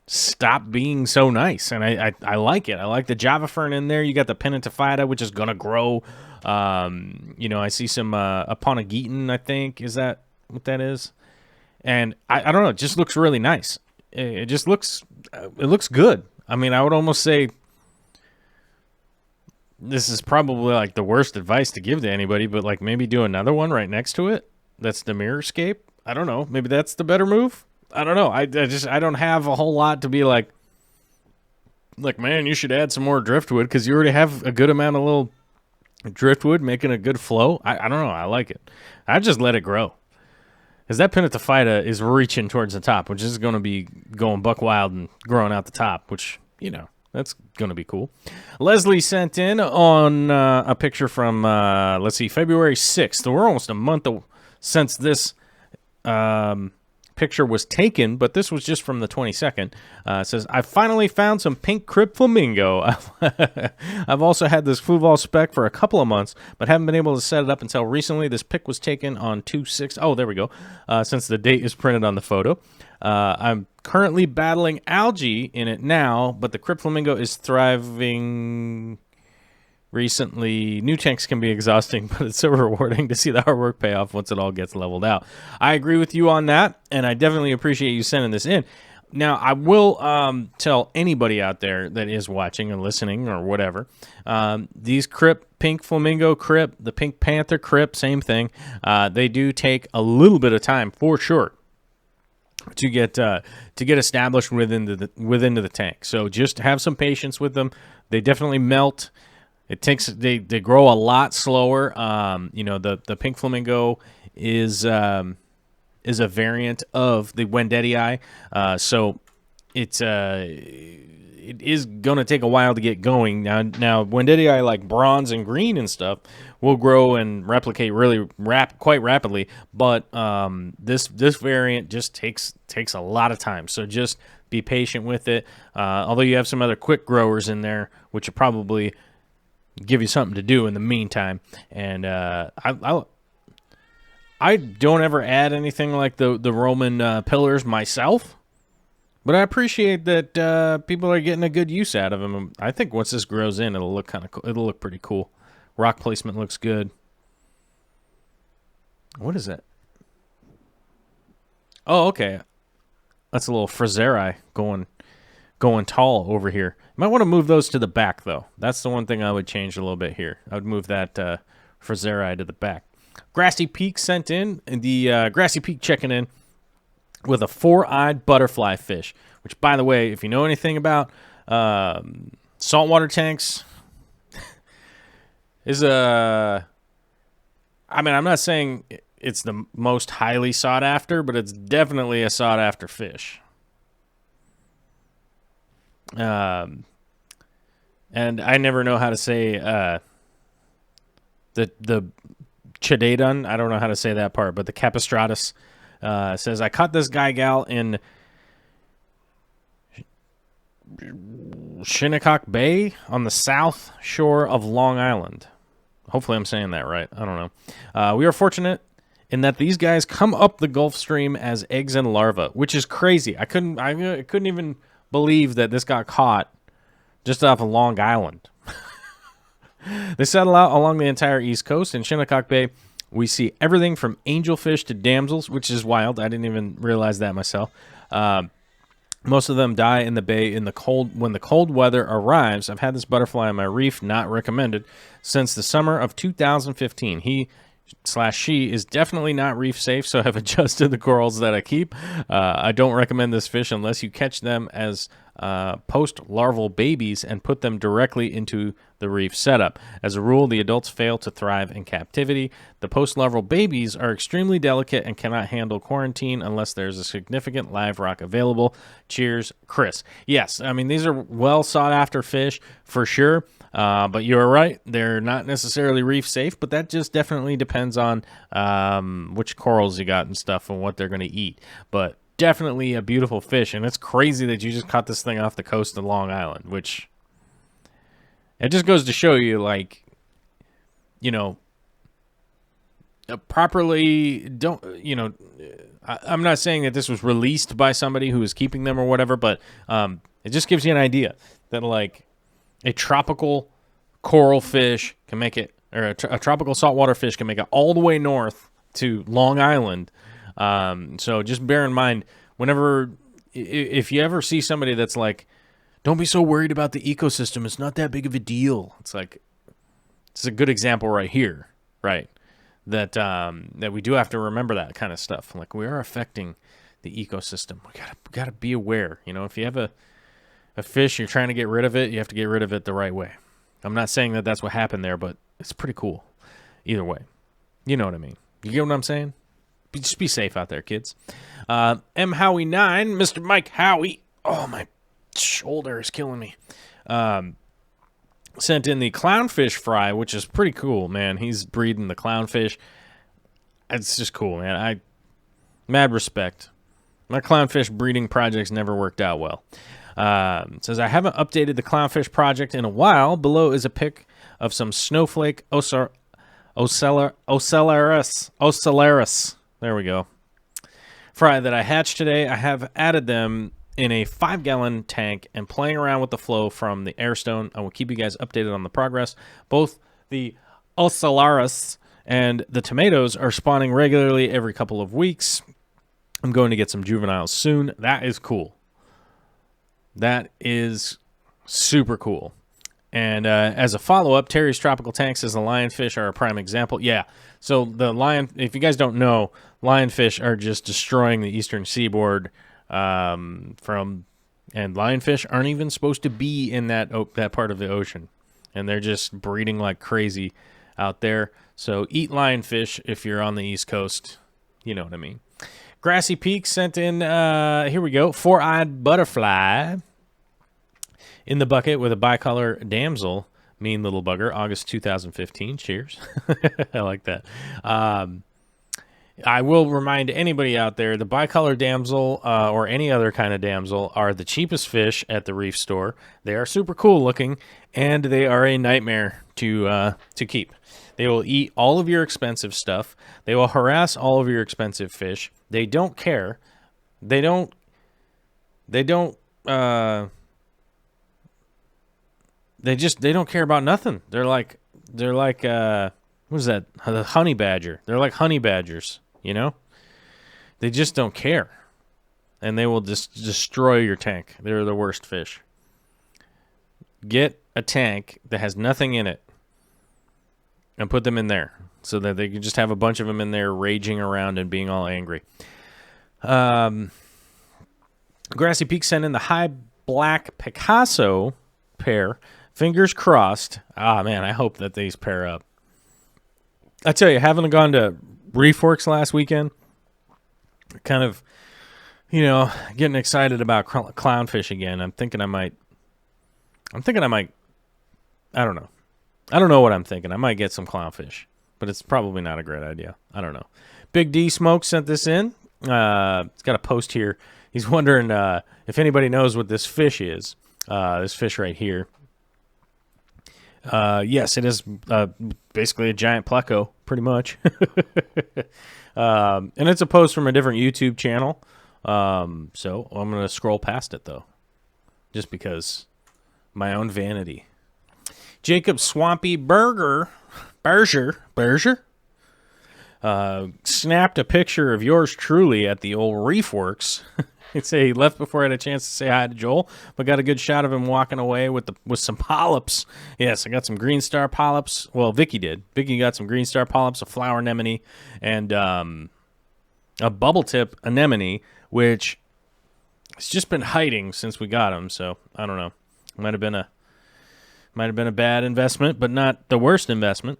stop being so nice. And I like it. I like the Java fern in there. You got the Pentatophyta, which is going to grow. You know, I see some Aponogeton, I think. Is that what that is? And I don't know. It just looks really nice. It just looks, it looks good. I mean, I would almost say this is probably like the worst advice to give to anybody, but like maybe do another one right next to it. That's the Mirrorscape. I don't know. Maybe that's the better move. I don't know. I don't have a whole lot to be like, man, you should add some more driftwood because you already have a good amount of little driftwood making a good flow. I don't know. I like it. I just let it grow. Because that Pentatophyta is reaching towards the top, which is going to be going buck wild and growing out the top, which, you know, that's going to be cool. Leslie sent in on a picture from, let's see, February 6th. So we're almost a month since this picture was taken, but this was just from the 22nd. It says, I finally found some pink Crypt flamingo. I've also had this Fluval spec for a couple of months, but haven't been able to set it up until recently. This pic was taken on 2/6. Oh, there we go. Since the date is printed on the photo. I'm currently battling algae in it now, but the Crypt flamingo is thriving recently. New tanks can be exhausting, but it's so rewarding to see the hard work pay off once it all gets leveled out. I agree with you on that, and I definitely appreciate you sending this in. Now, I will tell anybody out there that is watching or listening or whatever, these Crypt, pink flamingo Crypt, the pink panther Crypt, same thing. They do take a little bit of time for sure. to get established within the tank. So just have some patience with them. They definitely melt. It takes they grow a lot slower. The pink flamingo is a variant of the Wendetii. So it is going to take a while to get going. Now Wendetii, like bronze and green and stuff, will grow and replicate really quite rapidly, but this variant just takes a lot of time. So just be patient with it. Although you have some other quick growers in there, which will probably give you something to do in the meantime. And I don't ever add anything like the Roman pillars myself. But I appreciate that people are getting a good use out of them. I think once this grows in, it'll look kind of cool. It'll look pretty cool. Rock placement looks good. What is that? Oh, okay. That's a little Fraseri going tall over here. You might want to move those to the back, though. That's the one thing I would change a little bit here. I would move that Fraseri to the back. Grassy Peak sent in. The Grassy Peak checking in with a 4-eyed butterflyfish, which, by the way, if you know anything about saltwater tanks, is I'm not saying it's the most highly sought after, but it's definitely a sought after fish. And I never know how to say the Chidadon. I don't know how to say that part, but the Capistratus says, I caught this gal in Shinnecock Bay on the south shore of Long Island. Hopefully I'm saying that right. I don't know. We are fortunate in that these guys come up the Gulf Stream as eggs and larvae, which is crazy. I couldn't even believe that this got caught just off of Long Island. They settle out along the entire East Coast. In Shinnecock Bay, we see everything from angelfish to damsels, which is wild. I didn't even realize that myself. Most of them die in the bay in the cold when the cold weather arrives. I've had this butterfly on my reef, not recommended, since the summer of 2015. He/she is definitely not reef safe, so I've adjusted the corals that I keep. I don't recommend this fish unless you catch them as post-larval babies and put them directly into the reef setup. As a rule, the adults fail to thrive in captivity. The post-larval babies are extremely delicate and cannot handle quarantine unless there's a significant live rock available. Cheers, Chris. Yes, I mean, these are well sought-after fish for sure. But you're right, they're not necessarily reef safe, but that just definitely depends on which corals you got and stuff and what they're going to eat. But definitely a beautiful fish, and it's crazy that you just caught this thing off the coast of Long Island, which it just goes to show you, like, you know, properly I'm not saying that this was released by somebody who was keeping them or whatever, but it just gives you an idea that, like, a tropical coral fish can make it, or a tropical saltwater fish can make it all the way north to Long Island. So just bear in mind, if you ever see somebody that's like, don't be so worried about the ecosystem, it's not that big of a deal. It's like, it's a good example right here, right? That we do have to remember that kind of stuff. Like, we are affecting the ecosystem. We gotta be aware. You know, if you have a fish, you're trying to get rid of it, you have to get rid of it the right way. I'm not saying that that's what happened there, but it's pretty cool. Either way. You know what I mean. You get what I'm saying? Just be safe out there, kids. M. Howie 9, Mr. Mike Howie. Oh, my shoulder is killing me. Sent in the clownfish fry, which is pretty cool, man. He's breeding the clownfish. It's just cool, man. Mad respect. My clownfish breeding projects never worked out well. Says, I haven't updated the clownfish project in a while. Below is a pic of some snowflake ocellaris. There we go. Fry that I hatched today. I have added them in a 5-gallon tank and playing around with the flow from the airstone. I will keep you guys updated on the progress. Both the ocellaris and the tomatoes are spawning regularly every couple of weeks. I'm going to get some juveniles soon. That is cool. That is super cool. And as a follow-up, Terry's Tropical Tank says the lionfish are a prime example. Yeah, so the lion, if you guys don't know, lionfish are just destroying the eastern seaboard. And lionfish aren't even supposed to be in that part of the ocean, and they're just breeding like crazy out there. So eat lionfish if you're on the East Coast. You know what I mean. Grassy Peak sent in, here we go, four-eyed butterfly in the bucket with a bicolor damsel. Mean little bugger, August 2015. Cheers. I like that. I will remind anybody out there, the bicolor damsel or any other kind of damsel are the cheapest fish at the reef store. They are super cool looking, and they are a nightmare to keep. They will eat all of your expensive stuff. They will harass all of your expensive fish. They don't care. They don't care about nothing. They're like what is that? The honey badger. They're like honey badgers, you know? They just don't care. And they will just destroy your tank. They're the worst fish. Get a tank that has nothing in it and put them in there so that they can just have a bunch of them in there raging around and being all angry. Grassy Peak sent in the high black Picasso pair. Fingers crossed. Ah, man, I hope that these pair up. I tell you, having gone to Reef Works last weekend, kind of, getting excited about clownfish again. I'm thinking I might, I don't know. I don't know what I'm thinking. I might get some clownfish, but it's probably not a great idea. I don't know. Big D Smoke sent this in. It's got a post here. He's wondering if anybody knows what this fish is. This fish right here. Yes, it is basically a giant pleco, pretty much. And it's a post from a different YouTube channel. So I'm going to scroll past it, though, just because my own vanity. Jacob Swampy Berger snapped a picture of yours truly at the old Reef Works. He'd say he left before I had a chance to say hi to Joel, but got a good shot of him walking away with some polyps. Yes, I got some green star polyps. Well, Vicky did. Vicky got some green star polyps, a flower anemone, and a bubble tip anemone, which has just been hiding since we got him. So I don't know. Might have been a bad investment, but not the worst investment.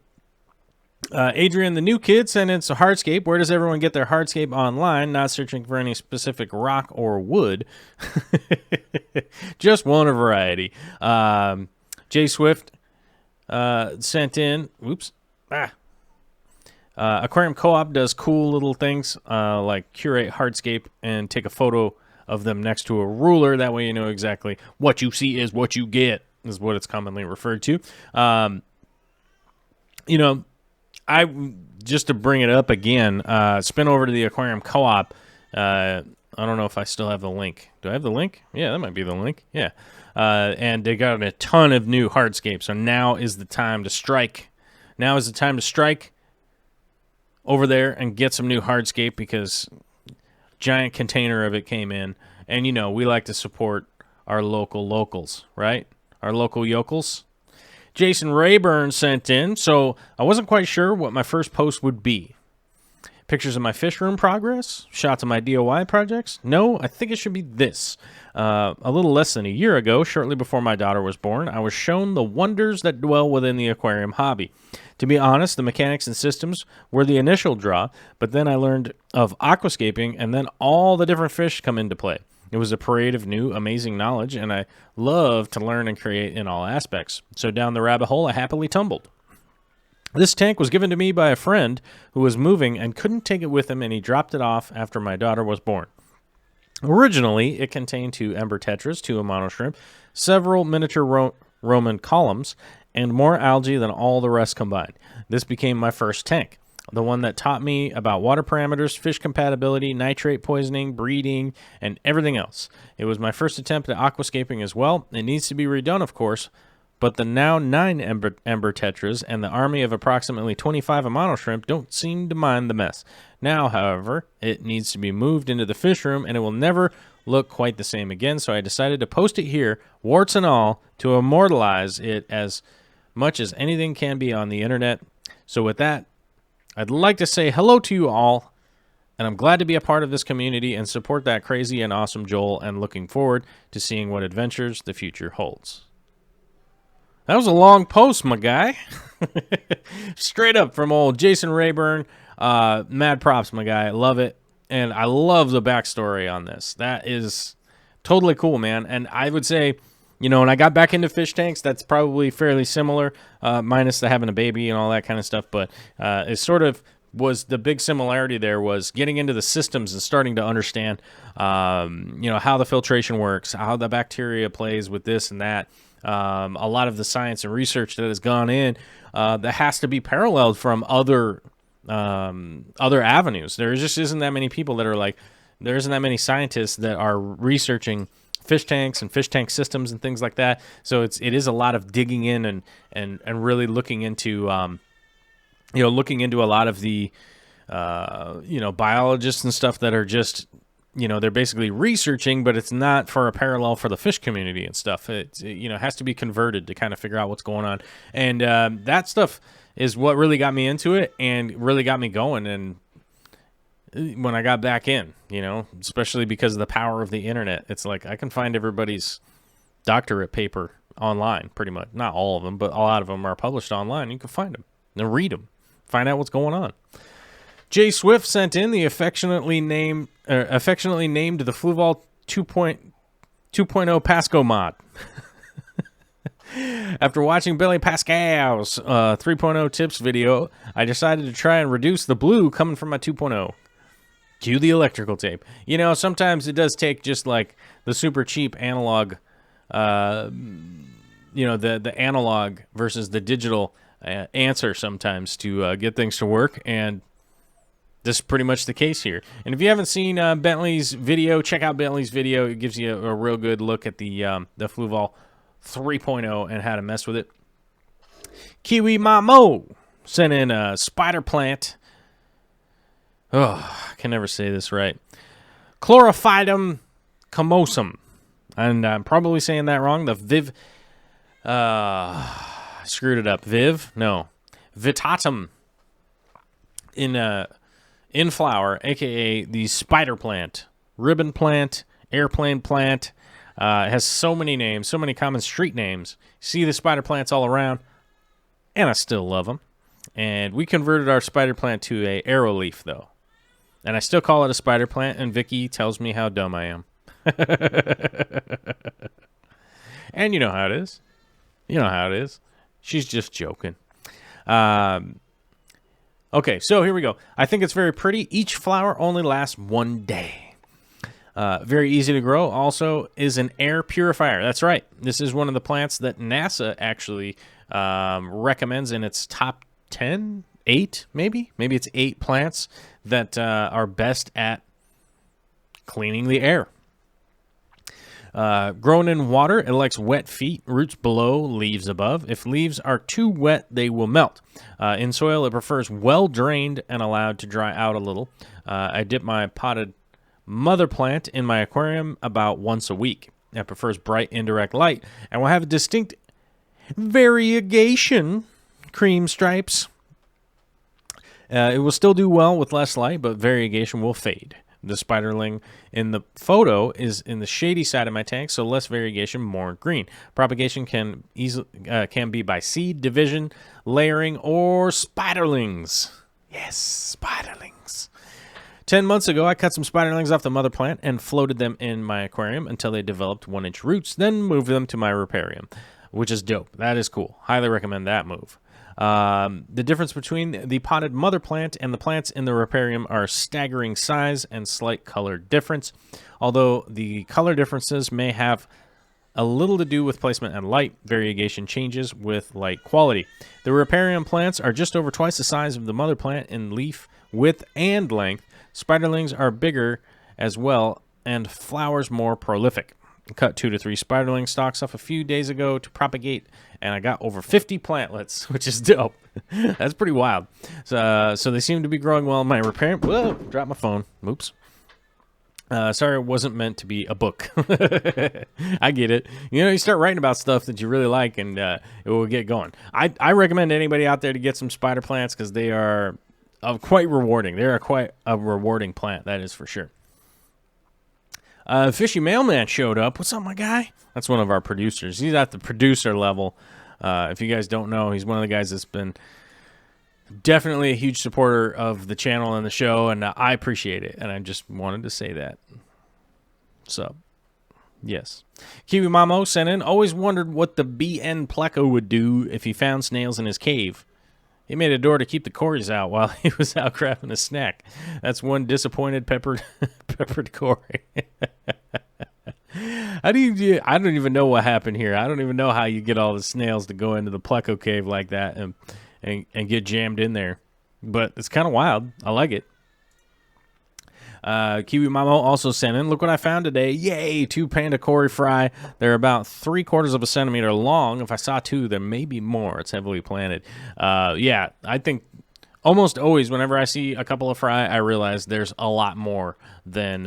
Adrian, the new kid, sent in some hardscape. Where does everyone get their hardscape online? Not searching for any specific rock or wood. Just one a variety. Jay Swift sent in. Aquarium Co-op does cool little things like curate hardscape and take a photo of them next to a ruler. That way you know exactly what you see is what you get, is what it's commonly referred to. Just to bring it up again, spin over to the Aquarium Co-op. I don't know if I still have the link. Do I have the link? Yeah, that might be the link. Yeah. And they got a ton of new hardscape. So now is the time to strike. Now is the time to strike over there and get some new hardscape, because giant container of it came in. And, we like to support our locals, right? Our local yokels. Jason Rayburn sent in, so I wasn't quite sure what my first post would be. Pictures of my fish room progress? Shots of my DIY projects? No, I think it should be this. A little less than a year ago, shortly before my daughter was born, I was shown the wonders that dwell within the aquarium hobby. To be honest, the mechanics and systems were the initial draw, but then I learned of aquascaping, and then all the different fish come into play. It was a parade of new, amazing knowledge, and I love to learn and create in all aspects. So down the rabbit hole, I happily tumbled. This tank was given to me by a friend who was moving and couldn't take it with him, and he dropped it off after my daughter was born. Originally, it contained 2 ember tetras, 2 amano shrimp, several miniature Roman columns, and more algae than all the rest combined. This became my first tank. The one that taught me about water parameters, fish compatibility, nitrate poisoning, breeding, and everything else. It was my first attempt at aquascaping as well. It needs to be redone, of course, but the now 9 ember tetras and the army of approximately 25 amano shrimp don't seem to mind the mess. Now, however, it needs to be moved into the fish room, and it will never look quite the same again, so I decided to post it here, warts and all, to immortalize it as much as anything can be on the internet. So with that, I'd like to say hello to you all. And I'm glad to be a part of this community and support that crazy and awesome Joel, and looking forward to seeing what adventures the future holds. That was a long post, my guy. Straight up from old Jason Rayburn. Mad props, my guy. I love it. And I love the backstory on this. That is totally cool, man. And I would say, you know, when I got back into fish tanks, that's probably fairly similar, minus the having a baby and all that kind of stuff. But it sort of was the big similarity there was getting into the systems and starting to understand, you know, how the filtration works, how the bacteria plays with this and that. A lot of the science and research that has gone in that has to be paralleled from other avenues. There just isn't that many people that are like, there isn't that many scientists that are researching fish tanks and fish tank systems and things like that. So it is a lot of digging in and really looking into, you know, looking into a lot of the, you know, biologists and stuff that are just, you know, they're basically researching, but it's not for a parallel for the fish community and stuff. It, you know, has to be converted to kind of figure out what's going on. And that stuff is what really got me into it and really got me going. And when I got back in, you know, especially because of the power of the internet, it's like I can find everybody's doctorate paper online, pretty much. Not all of them, but a lot of them are published online. You can find them and read them, find out what's going on. Jay Swift sent in the affectionately named the Fluval 2.0 Pasco mod. After watching Billy Pascal's 3.0 tips video, I decided to try and reduce the blue coming from my 2.0. Cue the electrical tape. You know, sometimes it does take just like the super cheap analog, you know, the analog versus the digital answer sometimes to get things to work, and this is pretty much the case here. And if you haven't seen Bentley's video, check out Bentley's video. It gives you a real good look at the Fluval 3.0 and how to mess with it. Kiwi Mamo sent in a spider plant. Oh, I can never say this right. Chlorophytum comosum. And I'm probably saying that wrong. The Viv... I screwed it up. No. Vitatum in flower, a.k.a. the spider plant. Ribbon plant, airplane plant. It has so many names, so many common street names. See the spider plants all around, and I still love them. And we converted our spider plant to a arrow leaf, though. And I still call it a spider plant, and Vicky tells me how dumb I am. And you know how it is. You know how it is. She's just joking. Okay, so here we go. I think it's very pretty. Each flower only lasts 1 day. Very easy to grow. Also is an air purifier. That's right. This is one of the plants that NASA actually recommends in its top 10, 8 maybe? Maybe it's 8 plants that are best at cleaning the air. Grown in water, it likes wet feet, roots below, leaves above. If leaves are too wet, they will melt. In soil, it prefers well-drained and allowed to dry out a little. I dip my potted mother plant in my aquarium about once a week. It prefers bright, indirect light and will have a distinct variegation, cream stripes. It will still do well with less light, but variegation will fade. The spiderling in the photo is in the shady side of my tank, so less variegation, more green. Propagation can be by seed, division, layering, or spiderlings. Yes, spiderlings. 10 months ago, I cut some spiderlings off the mother plant and floated them in my aquarium until they developed 1-inch roots, then moved them to my riparium, which is dope. That is cool. Highly recommend that move. The difference between the potted mother plant and the plants in the riparium are staggering size and slight color difference, although the color differences may have a little to do with placement and light. Variegation changes with light quality. The riparium plants are just over twice the size of the mother plant in leaf width and length. Spiderlings are bigger as well and flowers more prolific. Cut 2 to 3 spiderling stalks off a few days ago to propagate, and I got over 50 plantlets, which is dope. That's pretty wild. So they seem to be growing well in my riparium. Whoa, dropped my phone. Oops. Sorry, it wasn't meant to be a book. I get it. You know, you start writing about stuff that you really like, and it will get going. I recommend anybody out there to get some spider plants because they are quite rewarding. They're quite a rewarding plant, that is for sure. Fishy Mailman showed up. What's up, my guy? That's one of our producers. He's at the producer level. If you guys don't know, he's one of the guys that's been definitely a huge supporter of the channel and the show, and I appreciate it, and I just wanted to say that. So, yes. Kiwi Mamo sent in, always wondered what the BN Pleco would do if he found snails in his cave. He made a door to keep the Corys out while he was out crafting a snack. That's one disappointed peppered Cory. I don't even know what happened here. I don't even know how you get all the snails to go into the Pleco cave like that and get jammed in there. But it's kind of wild. I like it. Kiwi Mamo also sent in, look what I found today. Yay, 2 Panda Cory fry. They're about 3/4 of a centimeter long. If I saw 2, there may be more. It's heavily planted. Yeah, I think almost always whenever I see a couple of fry, I realize there's a lot more than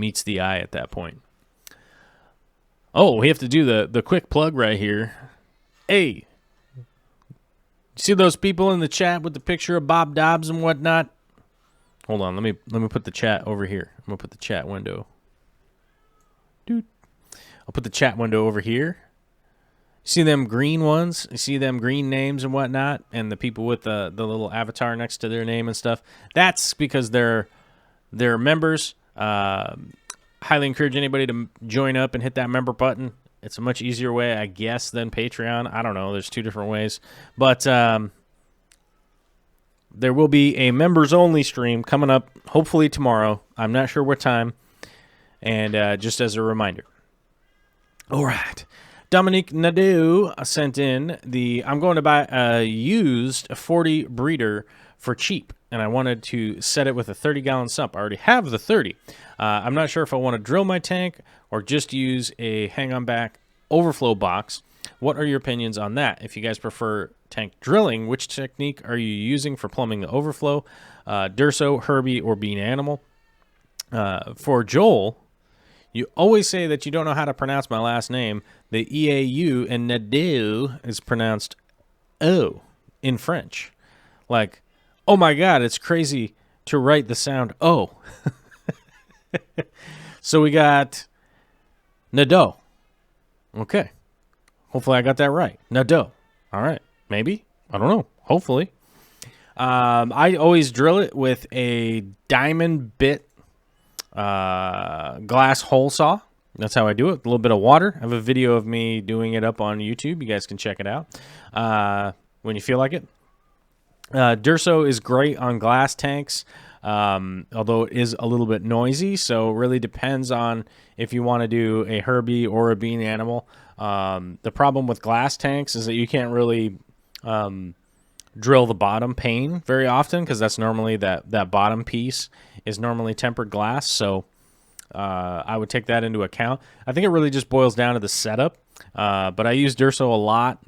meets the eye at that point. Oh, we have to do the quick plug right here. Hey, see those people in the chat with the picture of Bob Dobbs and whatnot? Hold on, let me put the chat over here. I'm gonna put the chat window. Dude, I'll put the chat window over here. See them green ones? You see them green names and whatnot, and the people with the little avatar next to their name and stuff. That's because they're members. Highly encourage anybody to join up and hit that member button. It's a much easier way, I guess, than Patreon. I don't know. There's 2 different ways, but there will be a members-only stream coming up, hopefully tomorrow. I'm not sure what time, and just as a reminder. All right. Dominique Nadeau sent in I'm going to buy a used 40 breeder for cheap, and I wanted to set it with a 30-gallon sump. I already have the 30. I'm not sure if I want to drill my tank or just use a hang-on-back overflow box. What are your opinions on that? If you guys prefer tank drilling, which technique are you using for plumbing the overflow? Durso, Herbie, or Bean Animal? For Joel, you always say that you don't know how to pronounce my last name. The EAU and Nadeau is pronounced O in French. Like, oh my God, it's crazy to write the sound O. So we got Nadeau. Okay. Hopefully I got that right. Nadeau. All right. Maybe. I don't know. Hopefully. I always drill it with a diamond bit glass hole saw. That's how I do it. A little bit of water. I have a video of me doing it up on YouTube. You guys can check it out when you feel like it. Durso is great on glass tanks, although it is a little bit noisy, so it really depends on if you want to do a Herbie or a Bean Animal. The problem with glass tanks is that you can't really drill the bottom pane very often, because that's normally that bottom piece is normally tempered glass, so I would take that into account. I think it really just boils down to the setup, but I use Durso a lot.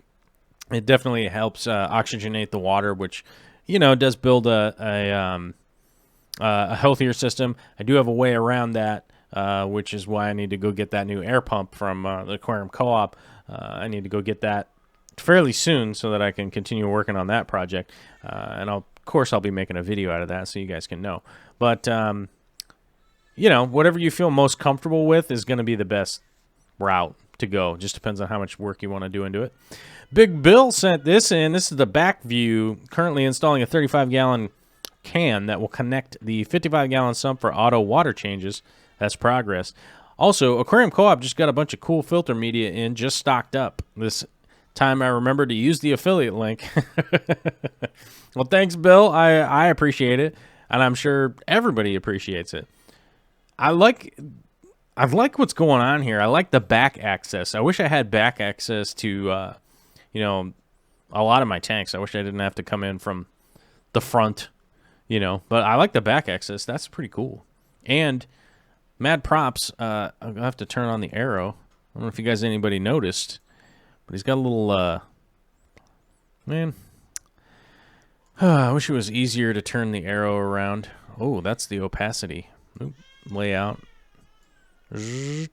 It definitely helps oxygenate the water, which, does build a healthier system. I do have a way around that, which is why I need to go get that new air pump from the Aquarium Co-op. I need to go get that fairly soon so that I can continue working on that project. And of course, I'll be making a video out of that so you guys can know. But, whatever you feel most comfortable with is going to be the best route to go. Just depends on how much work you want to do into it. Big Bill sent this in. This is the back view. Currently installing a 35-gallon can that will connect the 55-gallon sump for auto water changes. That's progress. Also, Aquarium Co-op just got a bunch of cool filter media in, just stocked up. This time I remembered to use the affiliate link. Well, thanks, Bill. I appreciate it, and I'm sure everybody appreciates it. I like what's going on here. I like the back access. I wish I had back access to, a lot of my tanks. I wish I didn't have to come in from the front, But I like the back access. That's pretty cool. And mad props. I'll have to turn on the arrow. I don't know if you guys anybody noticed, but he's got a little, man. I wish it was easier to turn the arrow around. Oh, that's the opacity. Oop, layout. I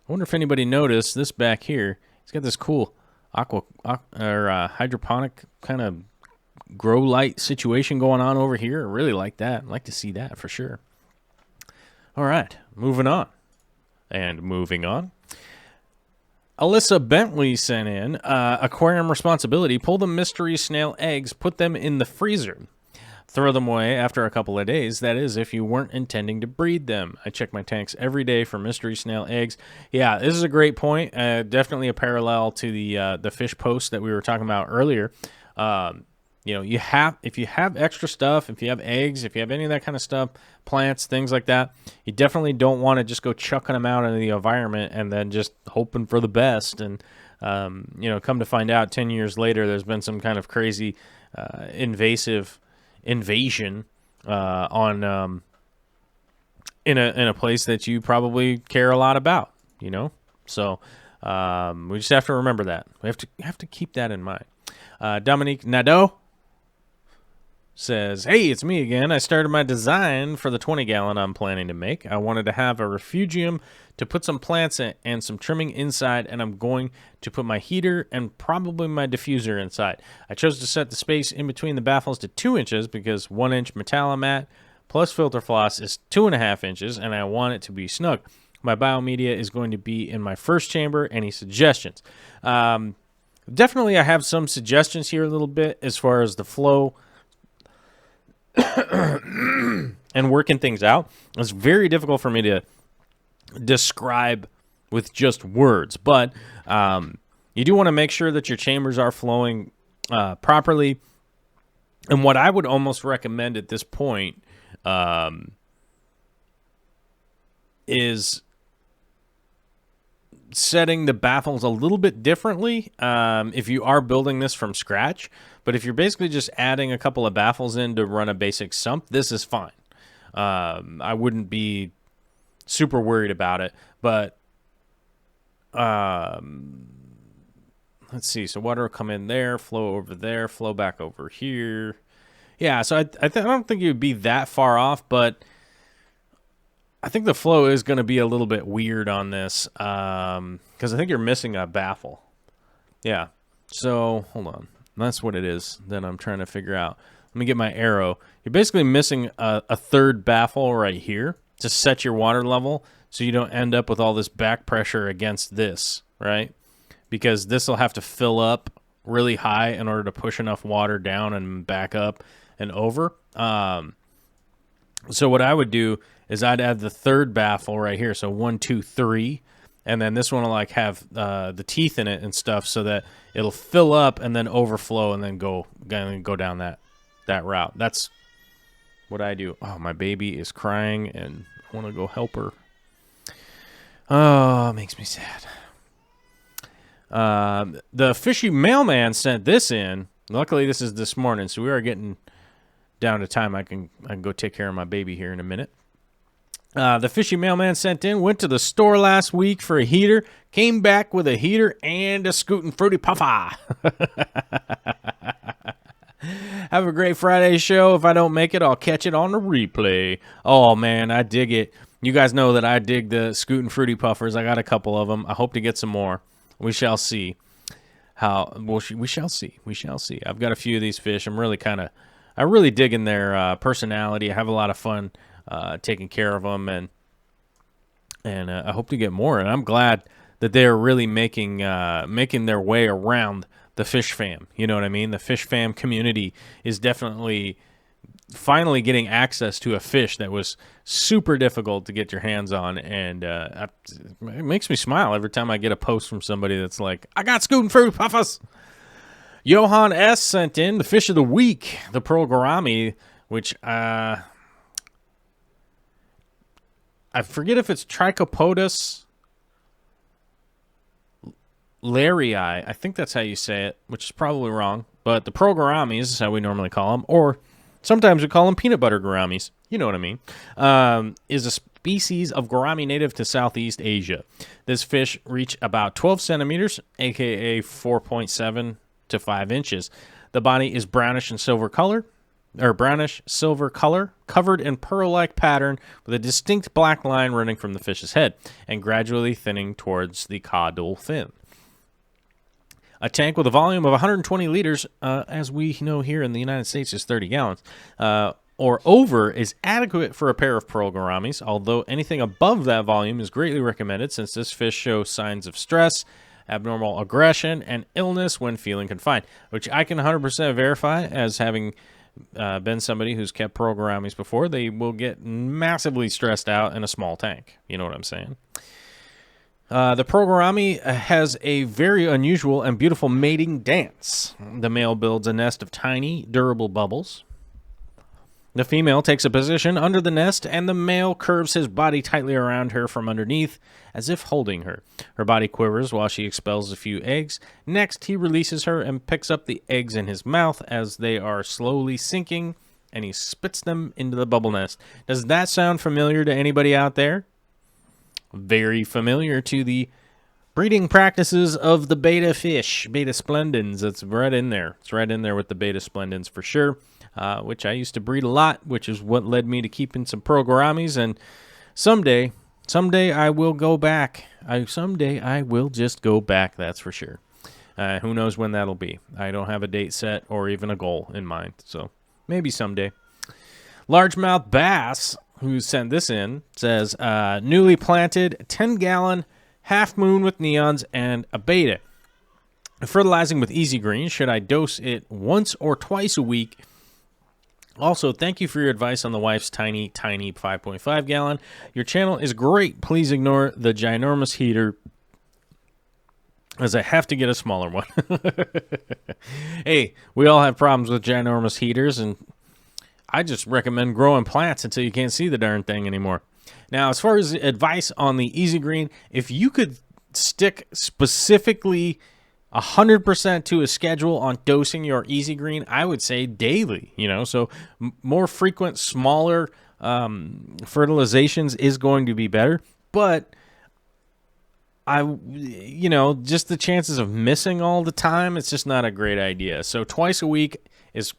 wonder if anybody noticed this back here. He's got this cool hydroponic kind of grow light situation going on over here. I really like that. I'd like to see that for sure. All right, moving on. And moving on. Alyssa Bentley sent in, aquarium responsibility, pull the mystery snail eggs, put them in the freezer. Throw them away after a couple of days. That is, if you weren't intending to breed them. I check my tanks every day for mystery snail eggs. Yeah, this is a great point. Definitely a parallel to the fish post that we were talking about earlier. You know, if you have extra stuff, if you have eggs, if you have any of that kind of stuff, plants, things like that, you definitely don't want to just go chucking them out into the environment and then just hoping for the best. And you know, come to find out 10 years later, there's been some kind of crazy invasion on in a place that you probably care a lot about, you know. So we just have to remember that. We have to keep that in mind. Dominique Nadeau says, hey, it's me again. I started my design for the 20-gallon I'm planning to make. I wanted to have a refugium to put some plants in and some trimming inside, and I'm going to put my heater and probably my diffuser inside. I chose to set the space in between the baffles to 2 inches because 1-inch Metalamat plus filter floss is 2.5 inches, and I want it to be snug. My biomedia is going to be in my first chamber. Any suggestions? Definitely, I have some suggestions here a little bit as far as the flow and working things out. It's very difficult for me to describe with just words, but you do want to make sure that your chambers are flowing properly. And what I would almost recommend at this point is setting the baffles a little bit differently if you are building this from scratch. But if you're basically just adding a couple of baffles in to run a basic sump, this is fine. I wouldn't be super worried about it. But let's see. So water will come in there, flow over there, flow back over here. Yeah, so I don't think it would be that far off, but I think the flow is going to be a little bit weird on this because I think you're missing a baffle. Yeah. So hold on. That's what it is that I'm trying to figure out. Let me get my arrow. You're basically missing a third baffle right here to set your water level so you don't end up with all this back pressure against this, right? Because this will have to fill up really high in order to push enough water down and back up and over. So what I would do is I'd add the third baffle right here. So 1, 2, 3. And then this one will like have the teeth in it and stuff so that it'll fill up and then overflow and then go down that route. That's what I do. Oh, my baby is crying and I want to go help her. Oh, it makes me sad. The fishy mailman sent this in. Luckily, this is this morning, so we are getting down to time. I can go take care of my baby here in a minute. The fishy mailman sent in, went to the store last week for a heater, came back with a heater and a Scootin' Fruity Puffer. Have a great Friday show. If I don't make it, I'll catch it on the replay. Oh, man, I dig it. You guys know that I dig the Scootin' Fruity Puffers. I got a couple of them. I hope to get some more. We shall see. We shall see. We shall see. I've got a few of these fish. I really dig in their personality. I have a lot of fun taking care of them, and I hope to get more. And I'm glad that they're really making their way around the fish fam. You know what I mean? The fish fam community is definitely finally getting access to a fish that was super difficult to get your hands on, and it makes me smile every time I get a post from somebody that's like, I got Scootin' Fruity Puffers. Johan S. sent in the fish of the week, the pearl gourami, which I forget if it's Trichopodus larii. I think that's how you say it, which is probably wrong. But the pearl gouramis is how we normally call them, or sometimes we call them peanut butter gouramis. You know what I mean. Is a species of gourami native to Southeast Asia. This fish reach about 12 centimeters, a.k.a. 4.7 to 5 inches. The body is brownish and silver color, covered in pearl-like pattern with a distinct black line running from the fish's head and gradually thinning towards the caudal fin. A tank with a volume of 120 liters, as we know here in the United States, is 30 gallons, or over is adequate for a pair of pearl gouramis, although anything above that volume is greatly recommended since this fish shows signs of stress, abnormal aggression, and illness when feeling confined, which I can 100% verify as having been somebody who's kept pearl gouramis before. They will get massively stressed out in a small tank. You know what I'm saying? The pearl gourami has a very unusual and beautiful mating dance. The male builds a nest of tiny, durable bubbles. The female takes a position under the nest, and the male curves his body tightly around her from underneath, as if holding her. Her body quivers while she expels a few eggs. Next, he releases her and picks up the eggs in his mouth as they are slowly sinking, and he spits them into the bubble nest. Does that sound familiar to anybody out there? Very familiar to the breeding practices of the beta fish, beta splendens. It's right in there. It's right in there with the beta splendens for sure. Which I used to breed a lot, which is what led me to keeping some pearl gouramis. And someday I will go back. Someday I will just go back, that's for sure. Who knows when that'll be. I don't have a date set or even a goal in mind, so maybe someday. Largemouth bass, who sent this in, says, newly planted, 10-gallon, half moon with neons, and a beta. Fertilizing with Easy Green, should I dose it once or twice a week? Also, thank you for your advice on the wife's tiny 5.5 gallon. Your channel is great. Please ignore the ginormous heater, as I have to get a smaller one. Hey, we all have problems with ginormous heaters, and I just recommend growing plants until you can't see the darn thing anymore. Now, as far as advice on the Easy Green, if you could stick specifically 100% to a schedule on dosing your Easy Green, I would say daily, so more frequent, smaller fertilizations is going to be better, but just the chances of missing all the time, it's just not a great idea. So twice a week is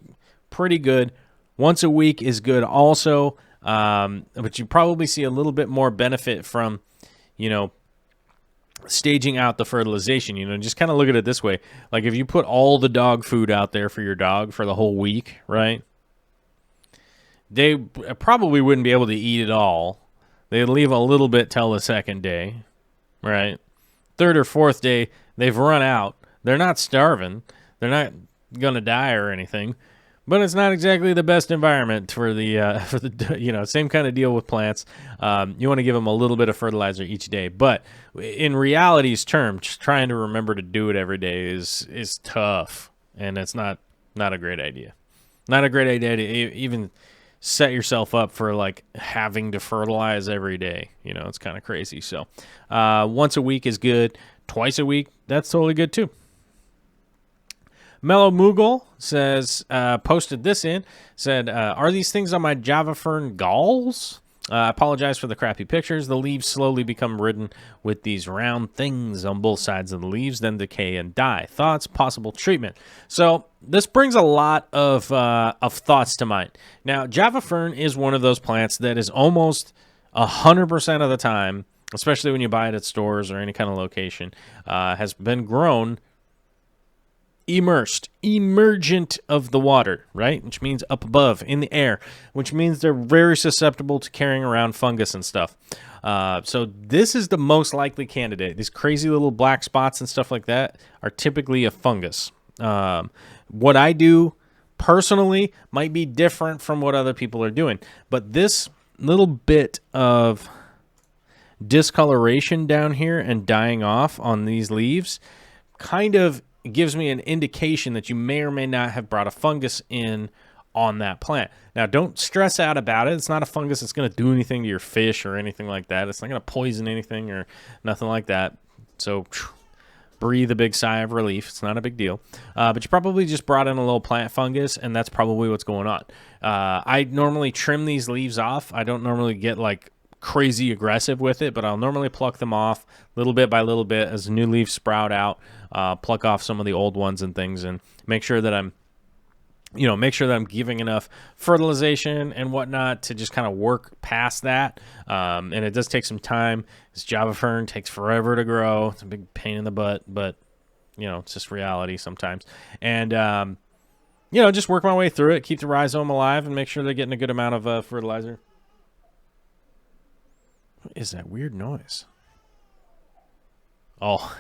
pretty good. Once a week is good also, but you probably see a little bit more benefit from, staging out the fertilization. Just kind of look at it this way. Like if you put all the dog food out there for your dog for the whole week, right? They probably wouldn't be able to eat it all. They'd leave a little bit till the second day, right? Third or fourth day, they've run out. They're not starving. They're not going to die or anything. But it's not exactly the best environment for the same kind of deal with plants. You want to give them a little bit of fertilizer each day, but in reality's terms, just trying to remember to do it every day is tough, and it's not a great idea. Not a great idea to even set yourself up for like having to fertilize every day. It's kind of crazy. So once a week is good. Twice a week, that's totally good too. Mellow Moogle says, posted this in, said, are these things on my Java Fern galls? I apologize for the crappy pictures. The leaves slowly become ridden with these round things on both sides of the leaves, then decay and die. Thoughts, possible treatment. So this brings a lot of thoughts to mind. Now, Java Fern is one of those plants that is almost 100% of the time, especially when you buy it at stores or any kind of location, has been grown emergent of the water, right? Which means up above in the air, which means they're very susceptible to carrying around fungus and stuff. So this is the most likely candidate. These crazy little black spots and stuff like that are typically a fungus. What I do personally might be different from what other people are doing, but this little bit of discoloration down here and dying off on these leaves kind of gives me an indication that you may or may not have brought a fungus in on that plant. Now, don't stress out about it. It's not a fungus that's going to do anything to your fish or anything like that. It's not going to poison anything or nothing like that. So breathe a big sigh of relief. It's not a big deal. But you probably just brought in a little plant fungus, and that's probably what's going on. I normally trim these leaves off. I don't normally get like crazy aggressive with it, but I'll normally pluck them off little bit by little bit as new leaves sprout out, pluck off some of the old ones and things, and make sure that I'm giving enough fertilization and whatnot to just kind of work past that. And it does take some time. This Java Fern takes forever to grow. It's a big pain in the butt, but it's just reality sometimes. And, just work my way through it, keep the rhizome alive, and make sure they're getting a good amount of fertilizer. What is that weird noise? Oh,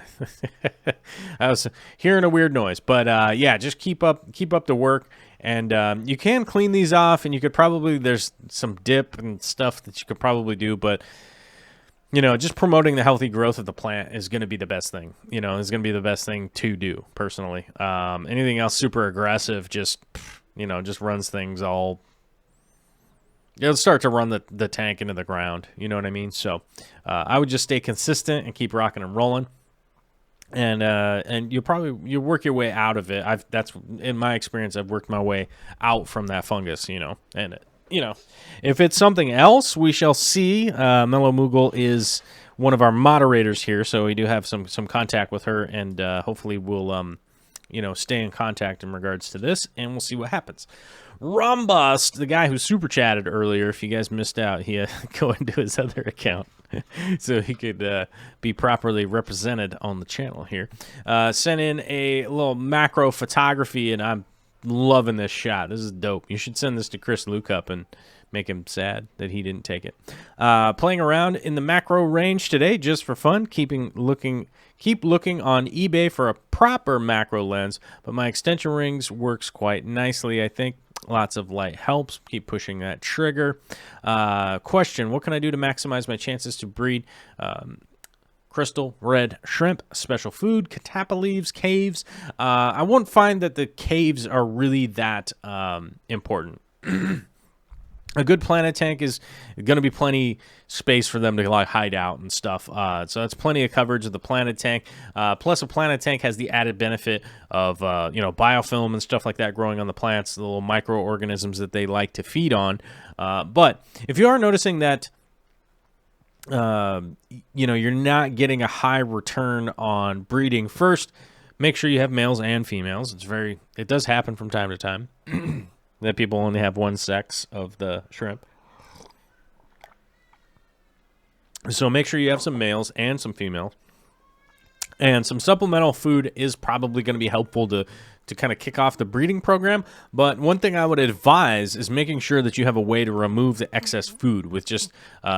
I was hearing a weird noise. But, yeah, just keep up the work. And you can clean these off, and you could probably, there's some dip and stuff that you could probably do, but just promoting the healthy growth of the plant is going to be the best thing. Is going to be the best thing to do, personally. Anything else super aggressive just runs things all. It'll start to run the tank into the ground. You know what I mean? So I would just stay consistent and keep rocking and rolling. And you'll work your way out of it. That's in my experience. I've worked my way out from that fungus. And if it's something else, we shall see. Mellow Moogle is one of our moderators here, so we do have some contact with her, and hopefully we'll stay in contact in regards to this, and we'll see what happens. Rumbust, the guy who super chatted earlier, if you guys missed out, he go into his other account so he could be properly represented on the channel here. Sent in a little macro photography, and I'm loving this shot. This is dope. You should send this to Chris Lukup and make him sad that he didn't take it. Playing around in the macro range today just for fun. Keep looking on eBay for a proper macro lens, but my extension rings works quite nicely, I think. Lots of light helps. Keep pushing that trigger. Question, what can I do to maximize my chances to breed crystal red shrimp? Special food, catappa leaves, caves. I won't find that the caves are really that important. A good planet tank is going to be plenty space for them to like hide out and stuff. So that's plenty of coverage of the planet tank. Plus, a planet tank has the added benefit of biofilm and stuff like that growing on the plants, the little microorganisms that they like to feed on. But if you are noticing that you're not getting a high return on breeding, first, make sure you have males and females. It does happen from time to time. That people only have one sex of the shrimp. So make sure you have some males and some females. And some supplemental food is probably going to be helpful to kind of kick off the breeding program. But one thing I would advise is making sure that you have a way to remove the excess food with just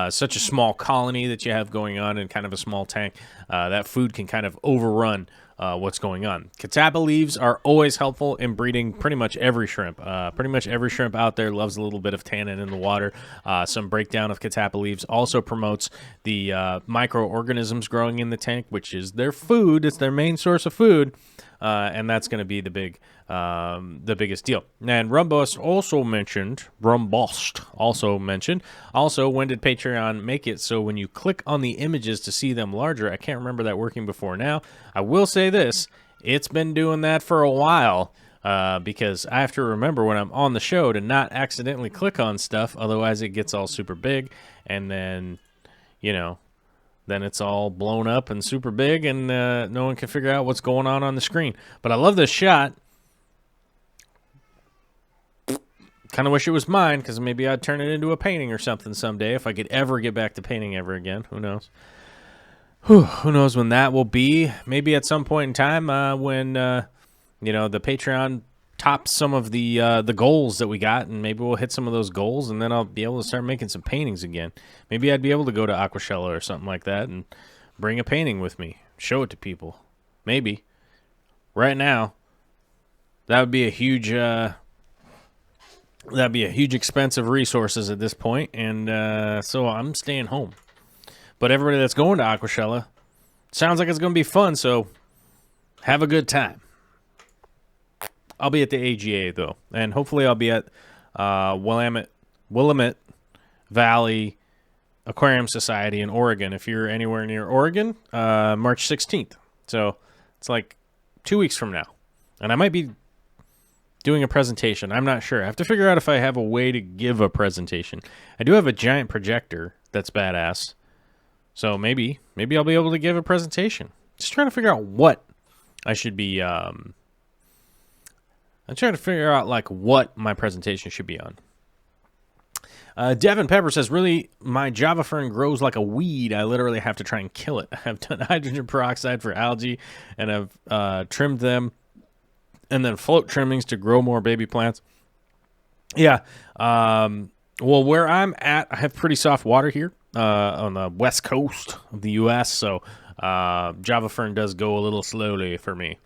such a small colony that you have going on in kind of a small tank. That food can kind of overrun what's going on. Catappa leaves are always helpful in breeding pretty much every shrimp. Pretty much every shrimp out there loves a little bit of tannin in the water. Some breakdown of catappa leaves also promotes the microorganisms growing in the tank, which is their food. It's their main source of food. And that's going to be the biggest deal. And Rumbost also mentioned, when did Patreon make it so when you click on the images to see them larger? I can't remember that working before now. I will say this, it's been doing that for a while, because I have to remember when I'm on the show to not accidentally click on stuff, otherwise it gets all super big, and then, then it's all blown up and super big, and no one can figure out what's going on the screen. But I love this shot. Kind of wish it was mine, because maybe I'd turn it into a painting or something someday if I could ever get back to painting ever again. Who knows? Who knows when that will be? Maybe at some point in time when the Patreon tops some of the goals that we got, and maybe we'll hit some of those goals, and then I'll be able to start making some paintings again. Maybe I'd be able to go to Aquashella or something like that and bring a painting with me, show it to people. Maybe. Right now, that would be a huge expense of resources at this point, and so I'm staying home. But everybody that's going to Aquashella, sounds like it's going to be fun, so have a good time. I'll be at the AGA, though, and hopefully I'll be at Willamette Valley Aquarium Society in Oregon. If you're anywhere near Oregon, March 16th. So it's like 2 weeks from now. And I might be doing a presentation. I'm not sure. I have to figure out if I have a way to give a presentation. I do have a giant projector that's badass. So maybe I'll be able to give a presentation. Just trying to figure out what I should be... I'm trying to figure out, like, what my presentation should be on. Devin Pepper says, really, my Java fern grows like a weed. I literally have to try and kill it. I've done hydrogen peroxide for algae, and I've trimmed them, and then float trimmings to grow more baby plants. Yeah. Well, where I'm at, I have pretty soft water here on the west coast of the U.S., so Java fern does go a little slowly for me,